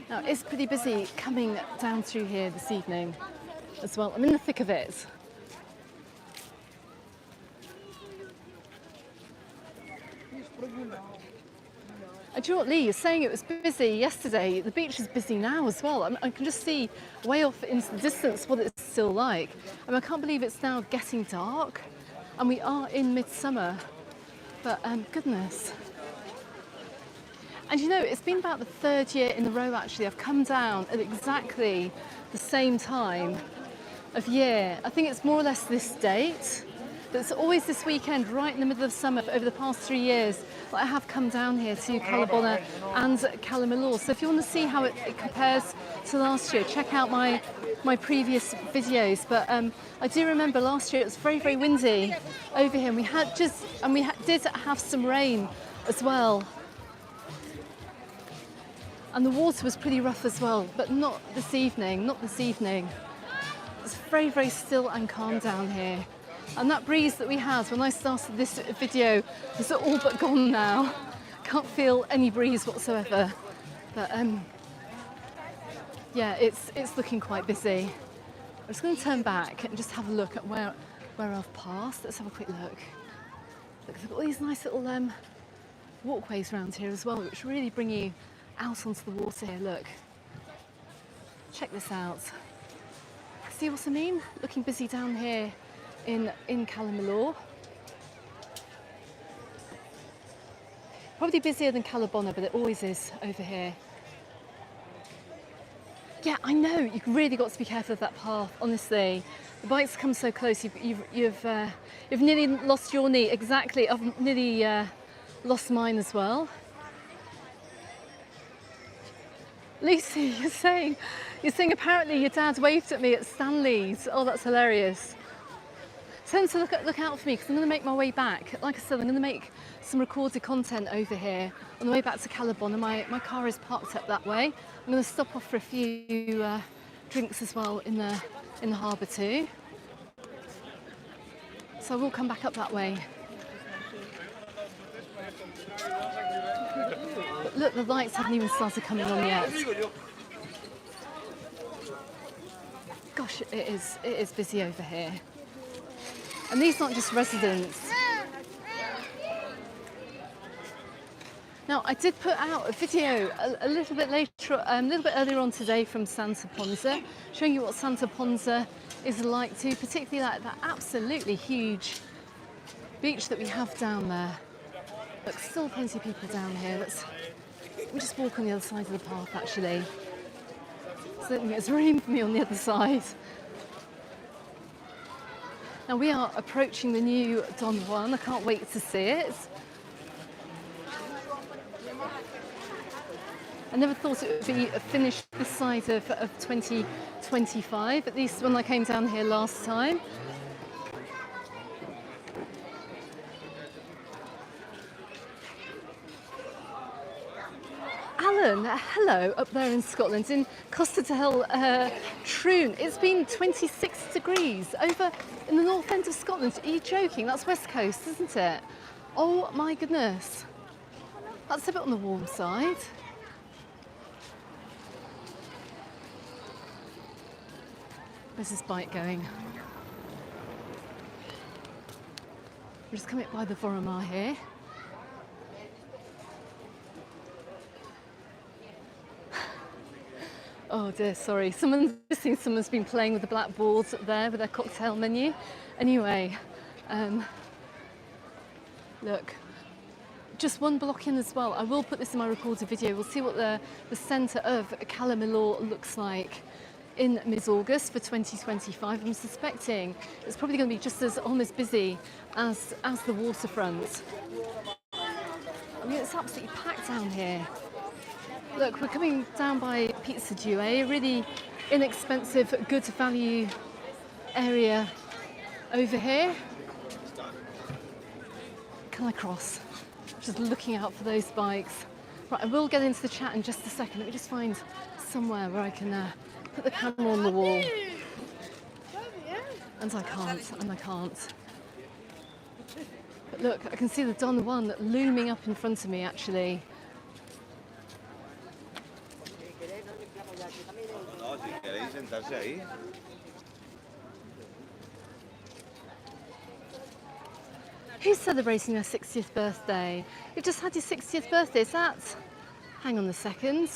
Now, it's pretty busy coming down through here this evening as well. I'm in the thick of it. Do you know what, Lee, you're saying it was busy yesterday. The beach is busy now as well. I can just see way off into the distance what it's still like. I can't believe it's now getting dark. And we are in midsummer, but goodness. And you know, it's been about the third year in a row actually I've come down at exactly the same time of year. I think it's more or less this date, but it's always this weekend right in the middle of summer over the past 3 years that I have come down here to Cala Bona and Cala Millor. So if you want to see how it compares to last year, check out my previous videos. But I do remember last year it was very, very windy over here, and we did have some rain as well. And the water was pretty rough as well, but not this evening, not this evening. It's very, very still and calm down here. And that breeze that we had when I started this video is all but gone now. Can't feel any breeze whatsoever. But yeah, it's looking quite busy. I'm just going to turn back and just have a look at where I've passed. Let's have a quick look. Look, they've got all these nice little walkways around here as well, which really bring you out onto the water here. Look, check this out. See what I mean? Looking busy down here in Cala Millor. Probably busier than Cala Bona, but it always is over here. Yeah, I know, you've really got to be careful of that path, honestly. The bikes come so close, you've nearly lost your knee. Exactly, I've nearly lost mine as well. Lucy, you're saying apparently your dad waved at me at Stanley's. Oh, that's hilarious. Tell them to look out for me because I'm going to make my way back. Like I said, I'm going to make some recorded content over here on the way back to Cala Bona. My car is parked up that way. I'm going to stop off for a few drinks as well in the harbour too. So I will come back up that way. But look, the lights haven't even started coming on yet. Gosh, it is busy over here. And these aren't just residents. Now, I did put out a video a little bit later, a little bit earlier on today from Santa Ponsa, showing you what Santa Ponsa is like too, particularly like that absolutely huge beach that we have down there. Look, still plenty of people down here. We'll just walk on the other side of the path actually. So it's rain for me on the other side. Now we are approaching the new Don Juan. I can't wait to see it. I never thought it would be finished this side of 2025, at least when I came down here last time. Alan, hello, up there in Scotland, in Costa del Troon. It's been 26 degrees over in the north end of Scotland. Are you joking? That's West Coast, isn't it? Oh my goodness. That's a bit on the warm side. Where's this bike going? We're just coming by the Voromar here. Oh dear, sorry. Someone's been playing with the black boards up there with their cocktail menu. Anyway, look, just one block in as well. I will put this in my recorded video. We'll see what the centre of Cala Millor looks like in mid-August for 2025. I'm suspecting it's probably going to be just as almost busy as the waterfront. I mean, it's absolutely packed down here. Look, we're coming down by Pizza Due, a really inexpensive, good value area over here. Can I cross? Just looking out for those bikes. Right, I will get into the chat in just a second. Let me just find somewhere where I can put the camera on the wall. And I can't. But look, I can see the Don Juan looming up in front of me actually. Who's celebrating their 60th birthday? You've just had your 60th birthday, is that? Hang on a second.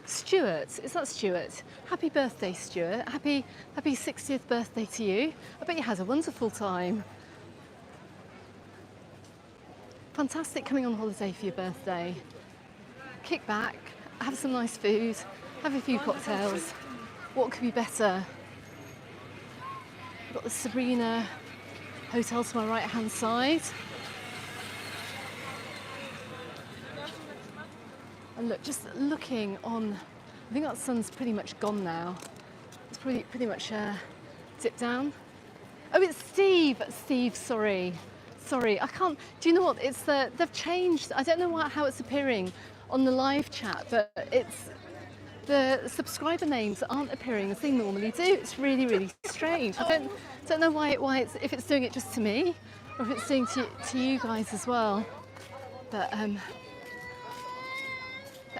Stuart, is that Stuart? Happy birthday, Stuart. Happy 60th birthday to you. I bet you had a wonderful time. Fantastic coming on holiday for your birthday. Kick back, have some nice food, have a few cocktails. What could be better? We've got the Sabrina Hotel to my right hand side. And look, just looking on, I think that sun's pretty much gone now. It's pretty much dipped down. Oh, it's Steve. Steve, sorry, I can't. Do you know what? It's they've changed. I don't know how it's appearing on the live chat, but it's the subscriber names aren't appearing as they normally do. It's really strange. I don't know why it's, if it's doing it just to me or if it's doing to you guys as well. But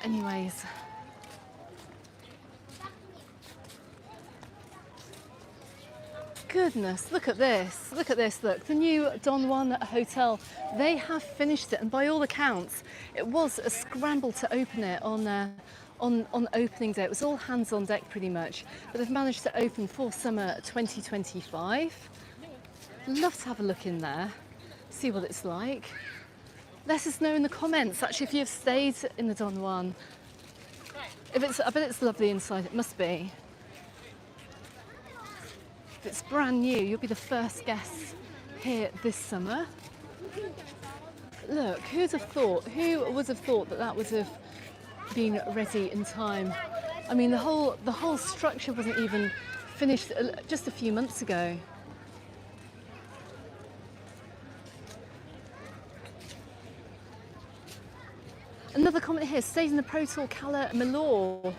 anyways. Goodness, look at this, look. The new Don Juan Hotel, they have finished it, and by all accounts, it was a scramble to open it on opening day. It was all hands on deck pretty much, but they've managed to open for summer 2025. Love to have a look in there, see what it's like. Let us know in the comments, actually, if you've stayed in the Don Juan. I bet it's lovely inside, it must be. If it's brand new, you'll be the first guests here this summer. Look, who would have thought that would have been ready in time? I mean, the whole structure wasn't even finished just a few months ago. Another comment here, stayed in the Pro Tour Cala Millor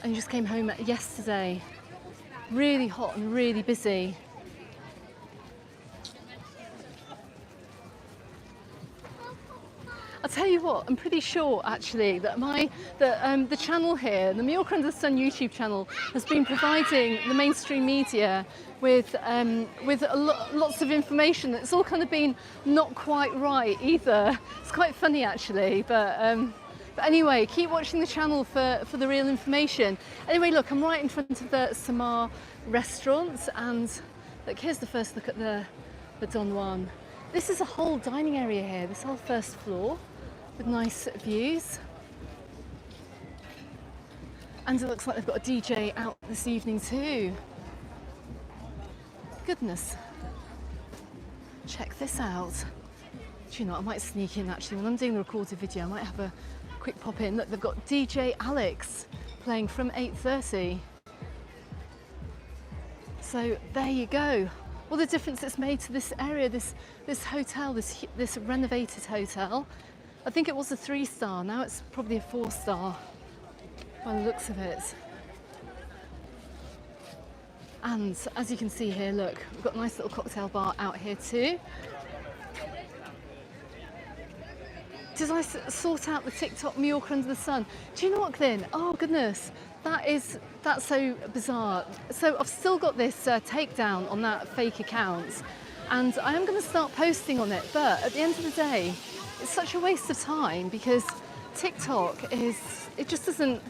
and just came home yesterday. Really hot and really busy. I'll tell you what, I'm pretty sure actually that the channel here, the Mallorca Under the Sun YouTube channel, has been providing the mainstream media with lots of information that's all kind of been not quite right either. It's quite funny actually, but anyway, keep watching the channel for the real information. Anyway, look, I'm right in front of the Samar restaurant, and look, here's the first look at the Don Juan. This is a whole dining area here, this whole first floor with nice views. And it looks like they've got a DJ out this evening too. Goodness. Check this out. Do you know, I might sneak in actually. When I'm doing the recorded video, I might have a quick pop in. Look, they've got DJ Alex playing from 8:30. So there you go. What a difference it's made to this area, this hotel, this renovated hotel. I think it was a 3-star, now it's probably a 4-star by the looks of it. And as you can see here, look, we've got a nice little cocktail bar out here too. Did I sort out the TikTok Mallorca Under the Sun? Do you know what, Glyn? Oh goodness, that's so bizarre. So I've still got this takedown on that fake account, and I am going to start posting on it. But at the end of the day, it's such a waste of time because TikTok just doesn't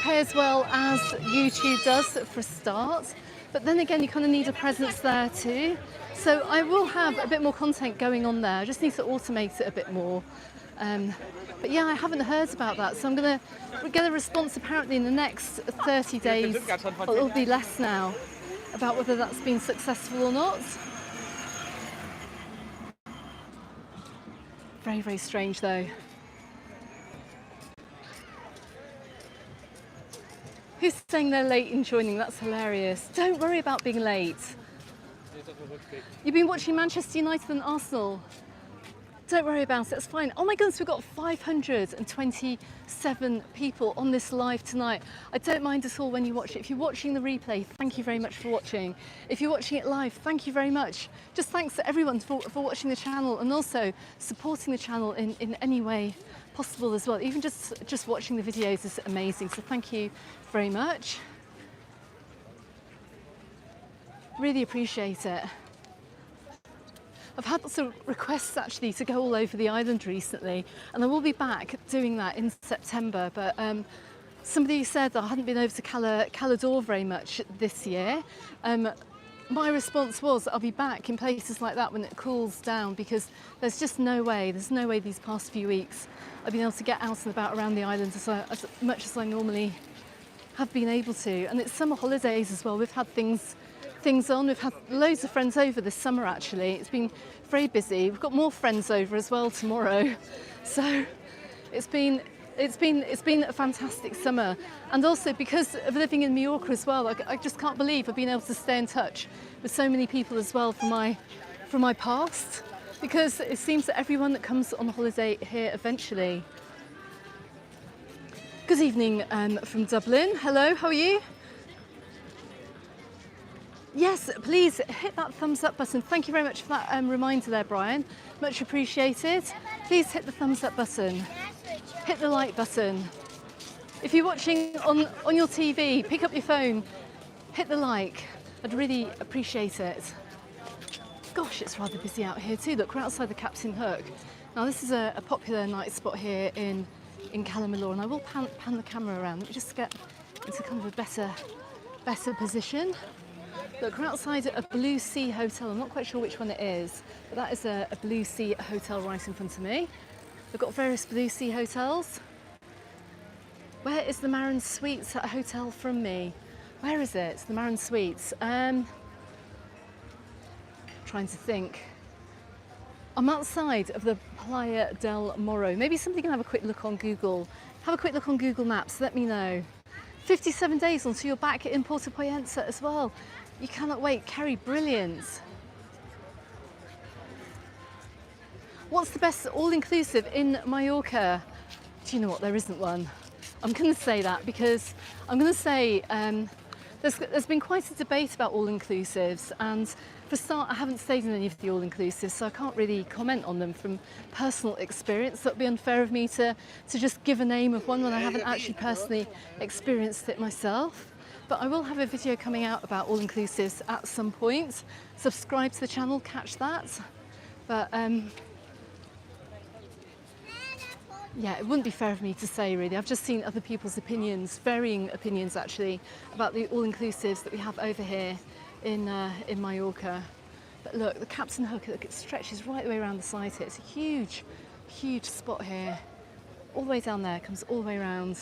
pay as well as YouTube does for a start. But then again, you kind of need a presence there too. So I will have a bit more content going on there. I just need to automate it a bit more. But yeah, I haven't heard about that. So I'm going to get a response apparently in the next 30 days. Well, it'll be less now about whether that's been successful or not. Very, very strange though. Who's saying they're late in joining? That's hilarious. Don't worry about being late. You've been watching Manchester United and Arsenal. Don't worry about it, it's fine. Oh my goodness, we've got 527 people on this live tonight. I don't mind at all when you watch it. If you're watching the replay, thank you very much for watching. If you're watching it live, thank you very much. Just thanks to everyone for watching the channel and also supporting the channel in any way possible as well. Even just watching the videos is amazing, so thank you very much. Really appreciate it. I've had lots of requests actually to go all over the island recently, and I will be back doing that in September, but somebody said I hadn't been over to Cala very much this year. My response was I'll be back in places like that when it cools down, because there's just no way these past few weeks I've been able to get out and about around the island as much as I normally have been able to. And it's summer holidays as well. We've had things on. We've had loads of friends over this summer actually. It's been very busy. We've got more friends over as well tomorrow. So it's been a fantastic summer. And also because of living in Majorca as well, I just can't believe I've been able to stay in touch with so many people as well from my past, because it seems that everyone that comes on holiday here eventually. Good evening from Dublin. Hello, how are you? Yes, please hit that thumbs up button. Thank you very much for that reminder there, Brian. Much appreciated. Please hit the thumbs up button. Hit the like button. If you're watching on your TV, pick up your phone, hit the like. I'd really appreciate it. Gosh, it's rather busy out here too. Look, we're outside the Captain Hook. Now this is a popular night spot here in Cala Millor, and I will pan the camera around. Let me just get into kind of a better position. Look, we're outside a Blue Sea hotel. I'm not quite sure which one it is, but that is a Blue Sea hotel right in front of me. They've got various Blue Sea hotels. Where is the Marin Suites hotel from me? Where is it? The Marin Suites. Trying to think. I'm outside of the Playa del Morro. Maybe somebody can have a quick look on Google. Have a quick look on Google Maps. Let me know. 57 days until you're back in Puerto Poyensa as well. You cannot wait. Kerry, brilliant. What's the best all-inclusive in Mallorca? Do you know what? There isn't one. I'm going to say that because I'm going to say There's been quite a debate about all-inclusives, and for a start, I haven't stayed in any of the all-inclusives, so I can't really comment on them from personal experience. That would be unfair of me to just give a name of one when I haven't actually personally experienced it myself. But I will have a video coming out about all-inclusives at some point. Subscribe to the channel, catch that. But yeah, it wouldn't be fair of me to say really. I've just seen other people's opinions, varying opinions actually, about the all-inclusives that we have over here in Mallorca. But look, the Captain Hook, look, it stretches right the way around the side here. It's a huge, huge spot here. All the way down there, comes all the way around.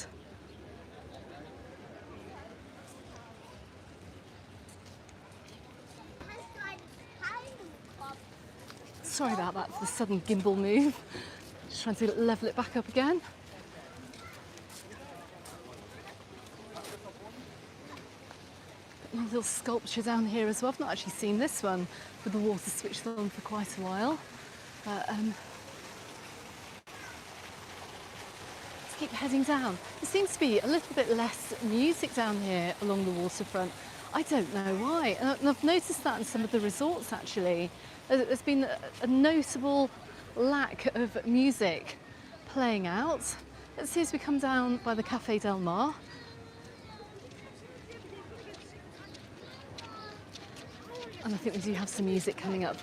Sorry about that for the sudden gimbal move. Just trying to level it back up again. Another little sculpture down here as well. I've not actually seen this one with the water switched on for quite a while. But let's keep heading down. There seems to be a little bit less music down here along the waterfront. I don't know why. And I've noticed that in some of the resorts actually. There's been a notable lack of music playing out. Let's see as we come down by the Cafe Del Mar. And I think we do have some music coming up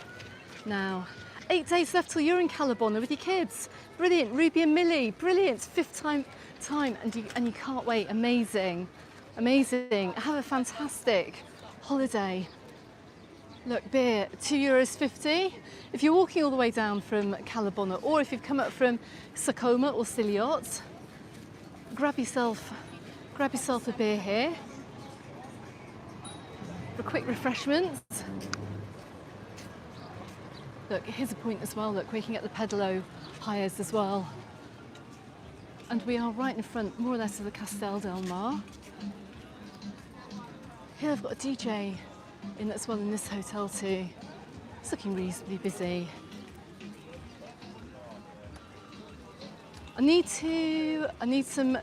now. 8 days left till you're in Cala Bona with your kids. Brilliant, Ruby and Millie, brilliant. 5th time and you can't wait. Amazing, amazing. Have a fantastic holiday. Look, beer, €2.50. If you're walking all the way down from Cala Bona, or if you've come up from Sacoma or Siliot, grab yourself a beer here for quick refreshments. Look, here's a point as well. Look, we can get the pedalo hires as well. And we are right in front, more or less, of the Castel Del Mar. Here I've got a DJ in as well in this hotel too. It's looking reasonably busy. I need some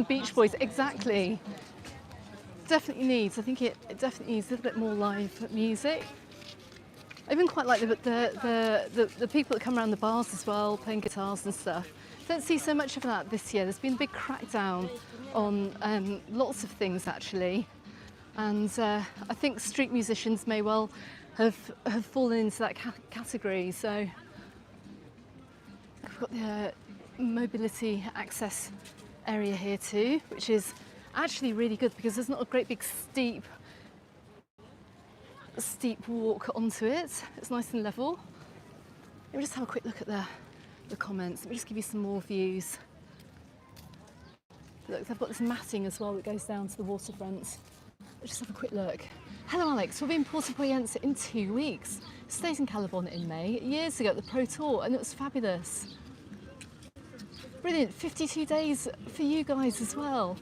Beach Boys, exactly. Definitely needs, I think it definitely needs a little bit more live music. I even quite like the people that come around the bars as well, playing guitars and stuff. Don't see so much of that this year. There's been a big crackdown on lots of things actually. And I think street musicians may well have fallen into that category. So we've got the mobility access area here too, which is actually really good because there's not a great big steep walk onto it. It's nice and level. Let me just have a quick look at the comments. Let me just give you some more views. Look, they've got this matting as well that goes down to the waterfront. Let's just have a quick look. Hello Alex, we'll be in Puerto Poyense in 2 weeks. Stayed in Cala Bona in May, years ago at the Pro Tour, and it was fabulous. Brilliant, 52 days for you guys as well.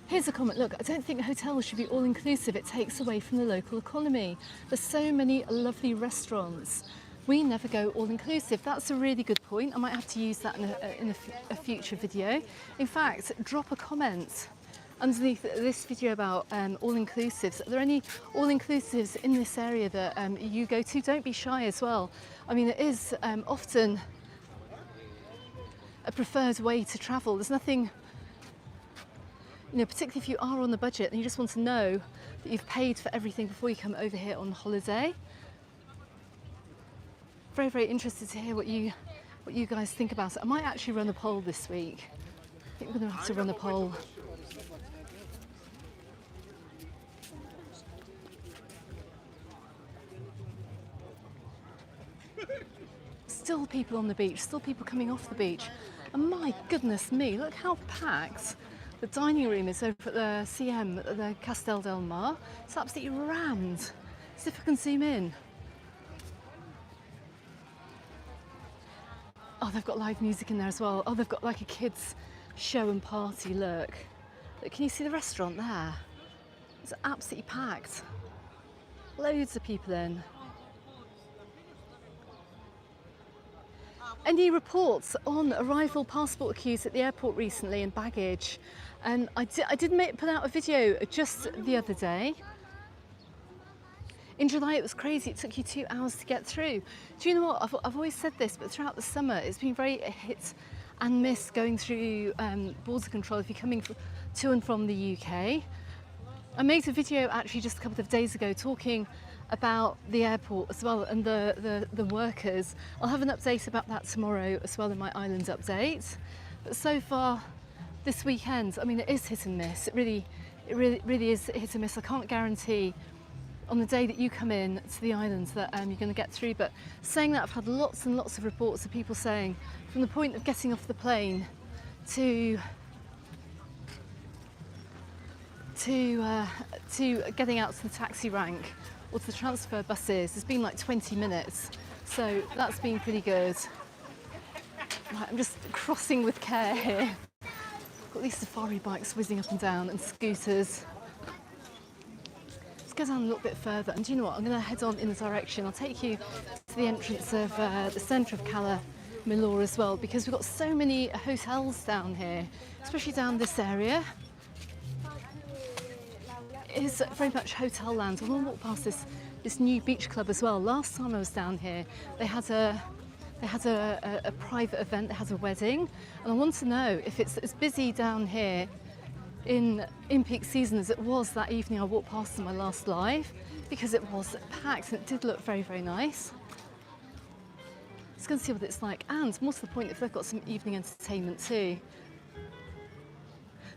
Here's a comment, look, I don't think hotels should be all-inclusive. It takes away from the local economy. There's so many lovely restaurants. We never go all-inclusive. That's a really good point. I might have to use that in a future video. In fact, drop a comment underneath this video about all-inclusives. Are there any all-inclusives in this area that you go to? Don't be shy as well. I mean, it is often a preferred way to travel. There's nothing, you know, particularly if you are on the budget and you just want to know that you've paid for everything before you come over here on holiday. Very, very interested to hear what you guys think about it. I might actually run a poll this week. I think we're going to have to run a poll. Still people on the beach, still people coming off the beach. And my goodness me, look how packed the dining room is over at the CM, at the Castel Del Mar. It's absolutely rammed. See if I can zoom in. Oh, they've got live music in there as well. Oh, they've got like a kids show and party, look. Look, can you see the restaurant there? It's absolutely packed. Loads of people in. Any reports on arrival passport queues at the airport recently and baggage? And I did put out a video just the other day. In July it was crazy, it took you 2 hours to get through. Do you know what, I've always said this, but throughout the summer it's been very hit and miss going through border control if you're coming to and from the UK. I made a video actually just a couple of days ago talking about the airport as well and the workers. I'll have an update about that tomorrow as well in my island update. But so far this weekend, I mean, it is hit and miss. It really is hit and miss. I can't guarantee on the day that you come in to the islands that you're going to get through. But saying that, I've had lots and lots of reports of people saying from the point of getting off the plane to getting out to the taxi rank or to the transfer buses, it's been like 20 minutes. So that's been pretty good. Right, I'm just crossing with care here. I've got these safari bikes whizzing up and down and scooters. Let's go down a little bit further, and do you know what, I'm going to head on in the direction. I'll take you to the entrance of the centre of Cala Millor as well, because we've got so many hotels down here, especially down this area. It is very much hotel land. I want to walk past this new beach club as well. Last time I was down here, they had a private event, they had a wedding, and I want to know if it's as busy down here in peak season as it was that evening I walked past in my last live, because it was packed and it did look very, very nice. Just going to see what it's like, and more to the point, if they've got some evening entertainment too.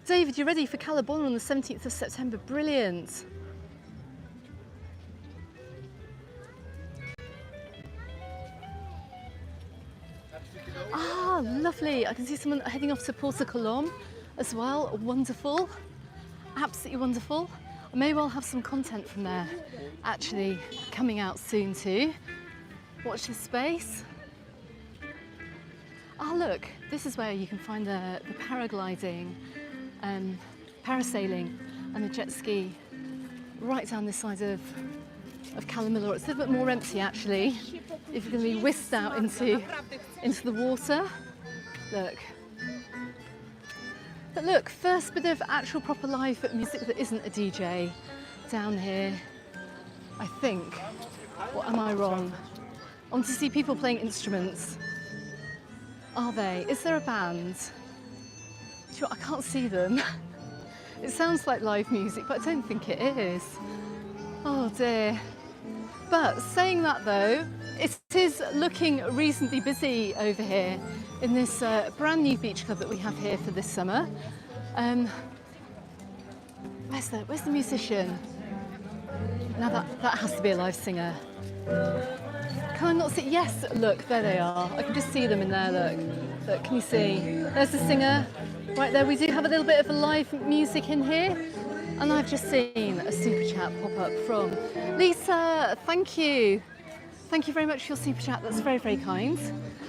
David, you ready for Cala Bona on the 17th of September? Brilliant. Ah, lovely. I can see someone heading off to Porta Colom as well. Wonderful. Absolutely wonderful. I may well have some content from there actually coming out soon too. Watch this space. Ah, look, this is where you can find the paragliding, parasailing and the jet ski right down this side of Cala Millor. It's a little bit more empty actually if you're going to be whisked out into the water. Look. But look, first bit of actual proper live music that isn't a DJ down here, I think. Or am I wrong? I want to see people playing instruments. Are they? Is there a band? Do you know what? I can't see them. It sounds like live music, but I don't think it is. Oh dear. But saying that though, it is looking reasonably busy over here in this brand new beach club that we have here for this summer. Where's the musician? Now that has to be a live singer. Can I not see? Yes, look, there they are. I can just see them in there, look, can you see? There's the singer, right there. We do have a little bit of a live music in here. And I've just seen a super chat pop up from Lisa. Thank you. Thank you very much for your super chat. That's very, very kind.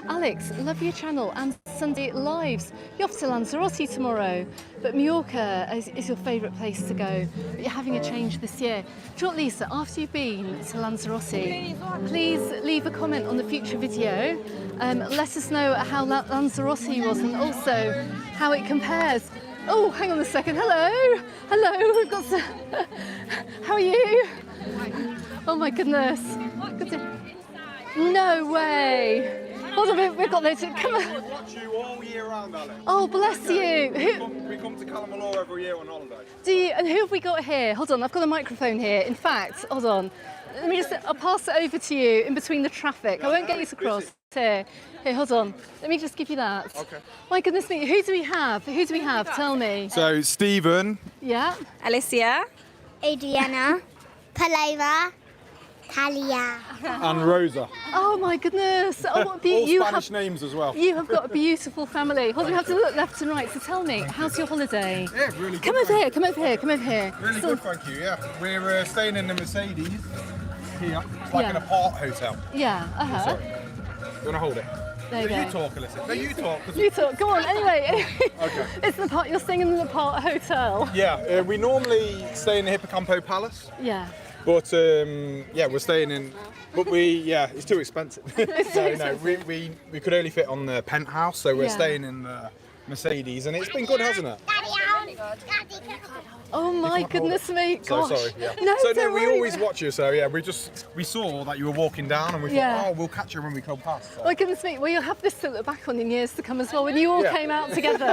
Alex, love your channel and Sunday lives. You're off to Lanzarote tomorrow, but Mallorca is your favourite place to go. But you're having a change this year. Do you know what, Lisa, after you've been to Lanzarote, please leave a comment on the future video. Let us know how Lanzarote was and also how it compares. Oh, hang on a second. Hello. Hello. We've got some... How are you? Oh my goodness. Good to... No way. Hold on, we've got those. Come on. We watch you all year round, Alex. Oh, bless you. We come to Cala Bona every year on holiday. Do you? And who have we got here? Hold on, I've got a microphone here. In fact, hold on. Let me just, I'll pass it over to you in between the traffic. I won't get you to cross. Here, hold on. Let me just give you that. Okay. My goodness me, who do we have? Who do we have? Tell me. So, Stephen. Yeah. Alicia. Adriana. Paleva. Talia. And Rosa. Oh my goodness. Oh, what All Spanish names as well. You have got a beautiful family. Hold on, we have to look left and right. So tell me, how's your holiday? Yeah, really good. Come over here, come over here, come over here. Really good, thank you, yeah. We're staying in the Mercedes here. It's like an apart hotel. Yeah, Sorry. You want to hold it? There you go. You talk, Alyssa. No, you talk. You talk. Come on. Anyway, Okay. It's the part you're staying in the apart hotel. Yeah, we normally stay in the Hippocampo Palace. Yeah. But yeah, we're staying in. But it's too expensive. No, we could only fit on the penthouse, so we're staying in the Mercedes, and it's been good, hasn't it? Oh my goodness me, So gosh. sorry. Yeah. No, so don't we worry. always watch you. So yeah, we saw that you were walking down, and we Yeah. thought, oh, we'll catch you when we come past. So. My goodness me, well, you'll have this to look back on in years to come as well, when you all Yeah. came out together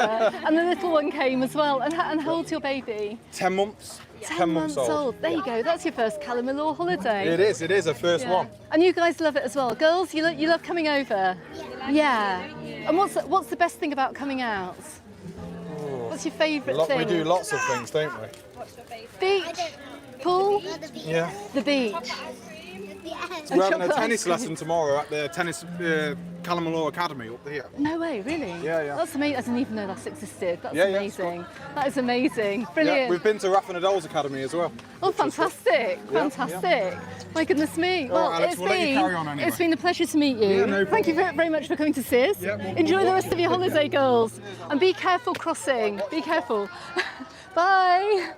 and the little one came as well. And how old's your baby? 10 months. 10 months old. There you go, that's your first Cala Millor holiday. It is a first Yeah. one. And you guys love it as well. Girls, you love coming over? Yeah. And what's the best thing about coming out? What's your favourite thing? We do lots of things, don't we? Beach, pool, Yeah. the beach. We're having a chocolate tennis ice cream. lesson tomorrow at the Cala Bona Cala Academy up here. No way, really? Yeah. That's amazing. I didn't even know that existed. That's Yeah, it's amazing. That is amazing. Yeah, Brilliant. we've been to Rafa Nadal's academy as well. Oh, fantastic. Fantastic. My goodness me. All right, Alex, we'll let you carry on anyway. It's been a pleasure to meet you. Yeah, no Thank you very much for coming to see us. Yeah, well, Enjoy the rest of your holiday, girls. And be careful crossing. Be careful. Bye.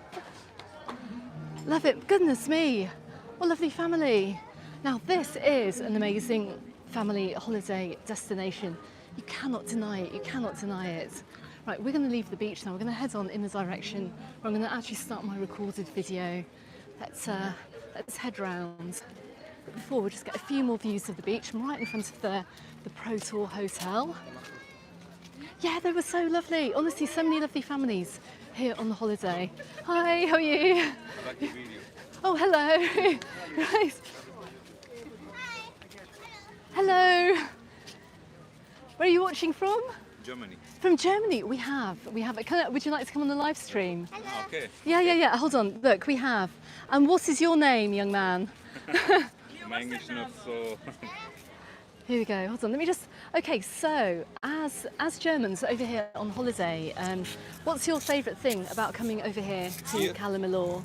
Love it. Goodness me. What a lovely family. Now, this is an amazing family holiday destination. You cannot deny it. You cannot deny it. Right, we're going to leave the beach now. We're going to head on in the direction where I'm going to actually start my recorded video. Let's head round. But before, we'll just get a few more views of the beach. I'm right in front of the Pro Tour Hotel. Yeah, they were so lovely. Honestly, so many lovely families here on the holiday. Hi, how are you? Oh, hello. Right. Hello. Where are you watching from? Germany. From Germany. We have. Would you like to come on the live stream? Okay. Yeah. Hold on. Look, we have. And what is your name, young man? My English not so. Here we go. Hold on. Let me just. Okay. So, as Germans over here on holiday, what's your favourite thing about coming over here to Here? Cala Millor?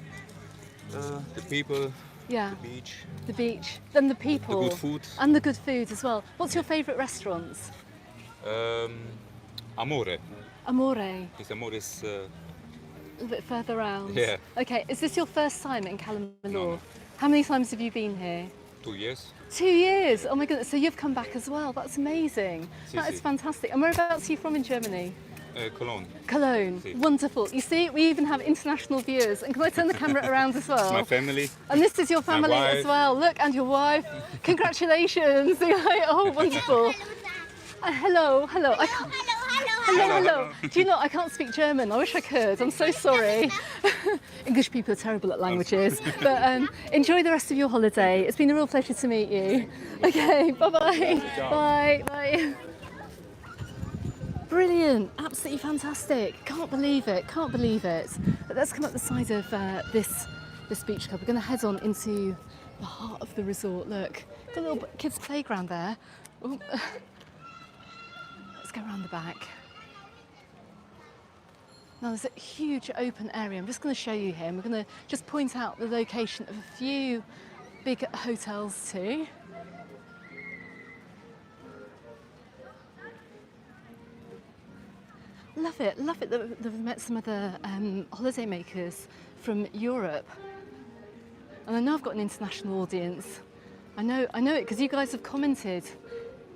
The people, Yeah. the beach, The beach, then the people, the good food. and the good food as well. What's your favourite restaurants? Amore. Amore, This Amore is a little bit further round. Yeah. Okay, is this your first time in Cala Millor? No. How many times have you been here? 2 years. 2 years. Oh my goodness. So you've come back as well. That's amazing. That is si. fantastic. And whereabouts are you from in Germany? Cologne. Cologne. Si. Wonderful. You see, we even have international viewers. And can I turn the camera around as well? It's my family. And this is your family as wife. well. Look, and your wife. Congratulations. Oh, wonderful. Hello. I can't. Hello. Do you know, I can't speak German. I wish I could. I'm so sorry. English people are terrible at languages. But enjoy the rest of your holiday. It's been a real pleasure to meet you. Okay, bye-bye. Bye. Brilliant. Absolutely fantastic. Can't believe it. But let's come up the side of this beach club. We're going to head on into the heart of the resort. Look, got a little kids' playground there. Ooh. Let's go around the back. Now there's a huge open area. I'm just going to show you here. And we're going to just point out the location of a few big hotels too. Love it that we've met some other holidaymakers from Europe. And I know I've got an international audience. I know it because you guys have commented.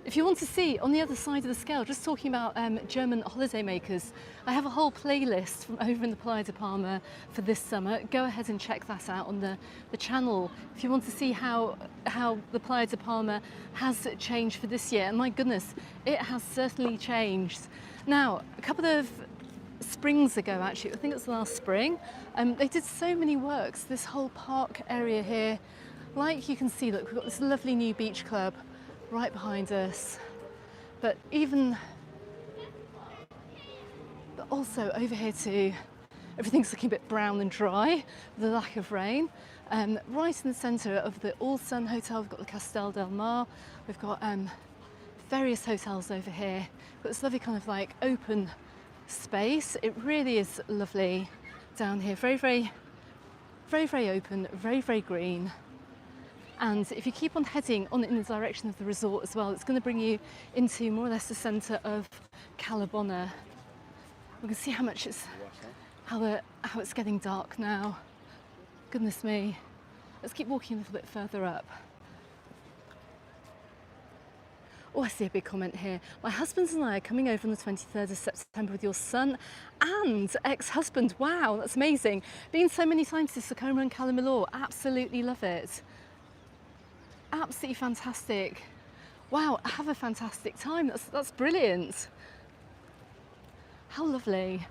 If you want to see on the other side of the scale, just talking about German holidaymakers, I have a whole playlist from over in the Playa de Palma for this summer. Go ahead and check that out on the channel if you want to see how the Playa de Palma has changed for this year. And my goodness, it has certainly changed. Now, a couple of springs ago, actually, I think it was last spring, they did so many works. This whole park area here, like you can see, look, we've got this lovely new beach club right behind us, but also over here too, everything's looking a bit brown and dry with the lack of rain. Right in the centre of the All Sun Hotel, we've got the Castel del Mar. We've got various hotels over here. We've got this lovely kind of like open space. It really is lovely down here. Very, very, very, very open, very, very green. And if you keep on heading on in the direction of the resort as well, it's going to bring you into more or less the centre of Cala Bona. We can see how it's getting dark now. Goodness me. Let's keep walking a little bit further up. Oh, I see a big comment here. My husband and I are coming over on the 23rd of September with your son and ex-husband. Wow, that's amazing. Been so many times to Cala Bona Cala Millor. Absolutely love it. Absolutely fantastic. Wow, have a fantastic time. That's brilliant. How lovely.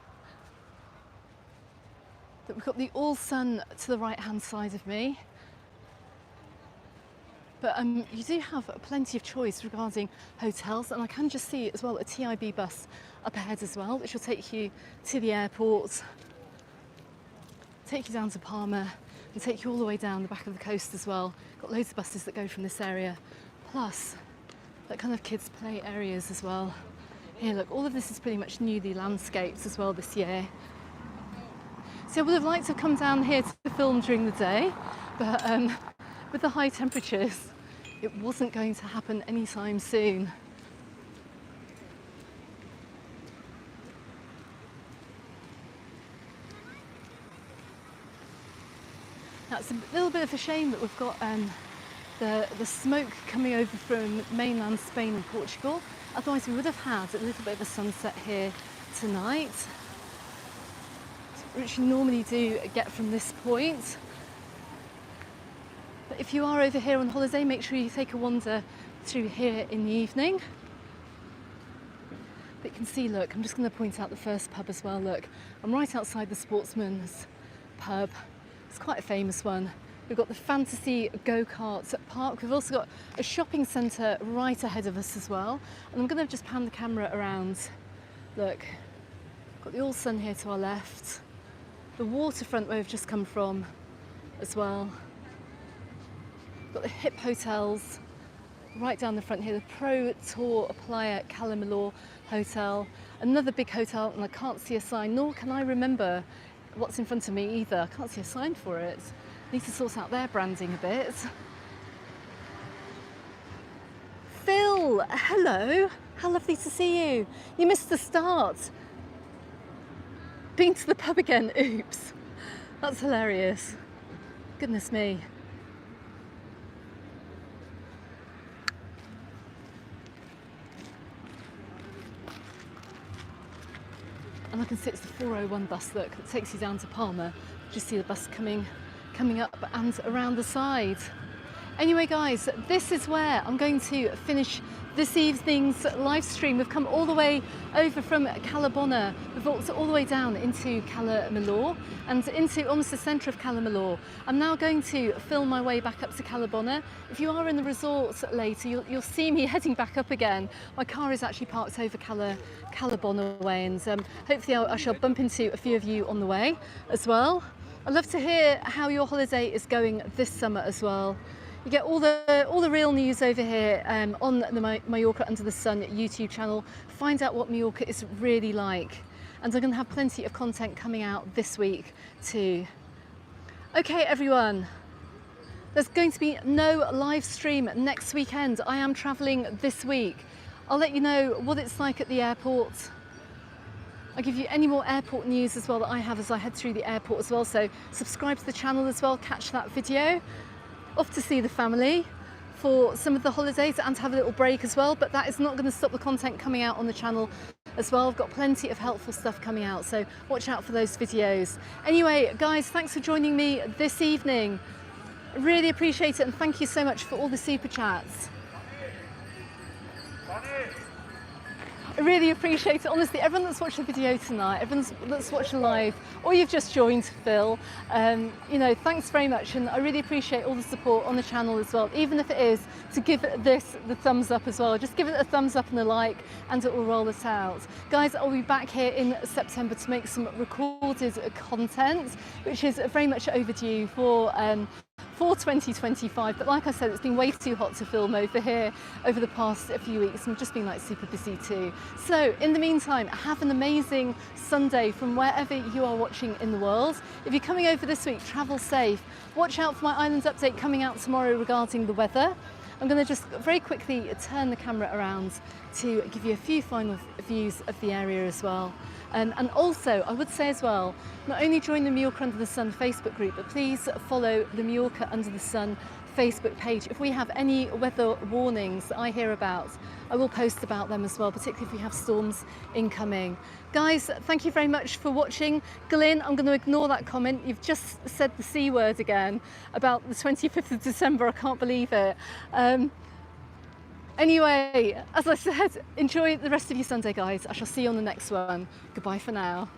That we've got the all sun to the right hand side of me. But you do have plenty of choice regarding hotels, and I can just see as well a TIB bus up ahead as well, which will take you to the airport, take you down to Palma, and take you all the way down the back of the coast as well. Got loads of buses that go from this area, plus that kind of kids play areas as well. Here, look, all of this is pretty much newly landscaped as well this year. So I would have liked to have come down here to film during the day, but with the high temperatures, it wasn't going to happen anytime soon. Now it's a little bit of a shame that we've got the smoke coming over from mainland Spain and Portugal. Otherwise we would have had a little bit of a sunset here tonight, which you normally do get from this point. But if you are over here on holiday, make sure you take a wander through here in the evening. But you can see, look, I'm just going to point out the first pub as well. Look, I'm right outside the Sportsman's pub. It's quite a famous one. We've got the Fantasy Go-Kart Park. We've also got a shopping centre right ahead of us as well. And I'm going to just pan the camera around. Look, got the All Sun here to our left. The waterfront where we've just come from as well. Got the hip hotels right down the front here, the Pro Tour Playa Cala Millor Hotel, another big hotel, and I can't see a sign, nor can I remember what's in front of me either. I can't see a sign for it. Need to sort out their branding a bit. Phil, hello, how lovely to see you. You missed the start. Been to the pub again, oops. That's hilarious. Goodness me. And I can see it's the 401 bus, look, that takes you down to Palma. Just see the bus coming up and around the side. Anyway guys, this is where I'm going to finish this evening's live stream. We've come all the way over from Cala Bona. We've walked all the way down into Cala Millor and into almost the centre of Cala Millor. I'm now going to film my way back up to Cala Bona. If you are in the resort later, you'll see me heading back up again. My car is actually parked over Cala Bona way, and hopefully I shall bump into a few of you on the way as well. I'd love to hear how your holiday is going this summer as well. You get all the real news over here on the Mallorca Under the Sun YouTube channel. Find out what Mallorca is really like. And I'm going to have plenty of content coming out this week too. Okay everyone, there's going to be no live stream next weekend. I am travelling this week. I'll let you know what it's like at the airport. I'll give you any more airport news as well that I have as I head through the airport as well. So subscribe to the channel as well, catch that video. Off to see the family for some of the holidays and to have a little break as well, but that is not going to stop the content coming out on the channel as well. I've got plenty of helpful stuff coming out, so watch out for those videos. Anyway guys, thanks for joining me this evening. I really appreciate it, and thank you so much for all the super chats. I really appreciate it, honestly. Everyone that's watched the video tonight, everyone that's watched the live, or you've just joined Phil, you know, thanks very much, and I really appreciate all the support on the channel as well, even if it is to give this the thumbs up as well. Just give it a thumbs up and a like, and it will roll it out. Guys, I'll be back here in September to make some recorded content, which is very much overdue for 2025, but like I said, it's been way too hot to film over here over the past few weeks, and I've just been like super busy too. So in the meantime, have an amazing Sunday from wherever you are watching in the world. If you're coming over this week, travel safe. Watch out for my island update coming out tomorrow regarding the weather. I'm going to just very quickly turn the camera around to give you a few final views of the area as well. And also, I would say as well, not only join the Mallorca Under the Sun Facebook group, but please follow the Mallorca Under the Sun Facebook page. If we have any weather warnings that I hear about, I will post about them as well, particularly if we have storms incoming. Guys, thank you very much for watching. Glyn, I'm going to ignore that comment. You've just said the C word again about the 25th of December. I can't believe it. Anyway, as I said, enjoy the rest of your Sunday, guys. I shall see you on the next one. Goodbye for now.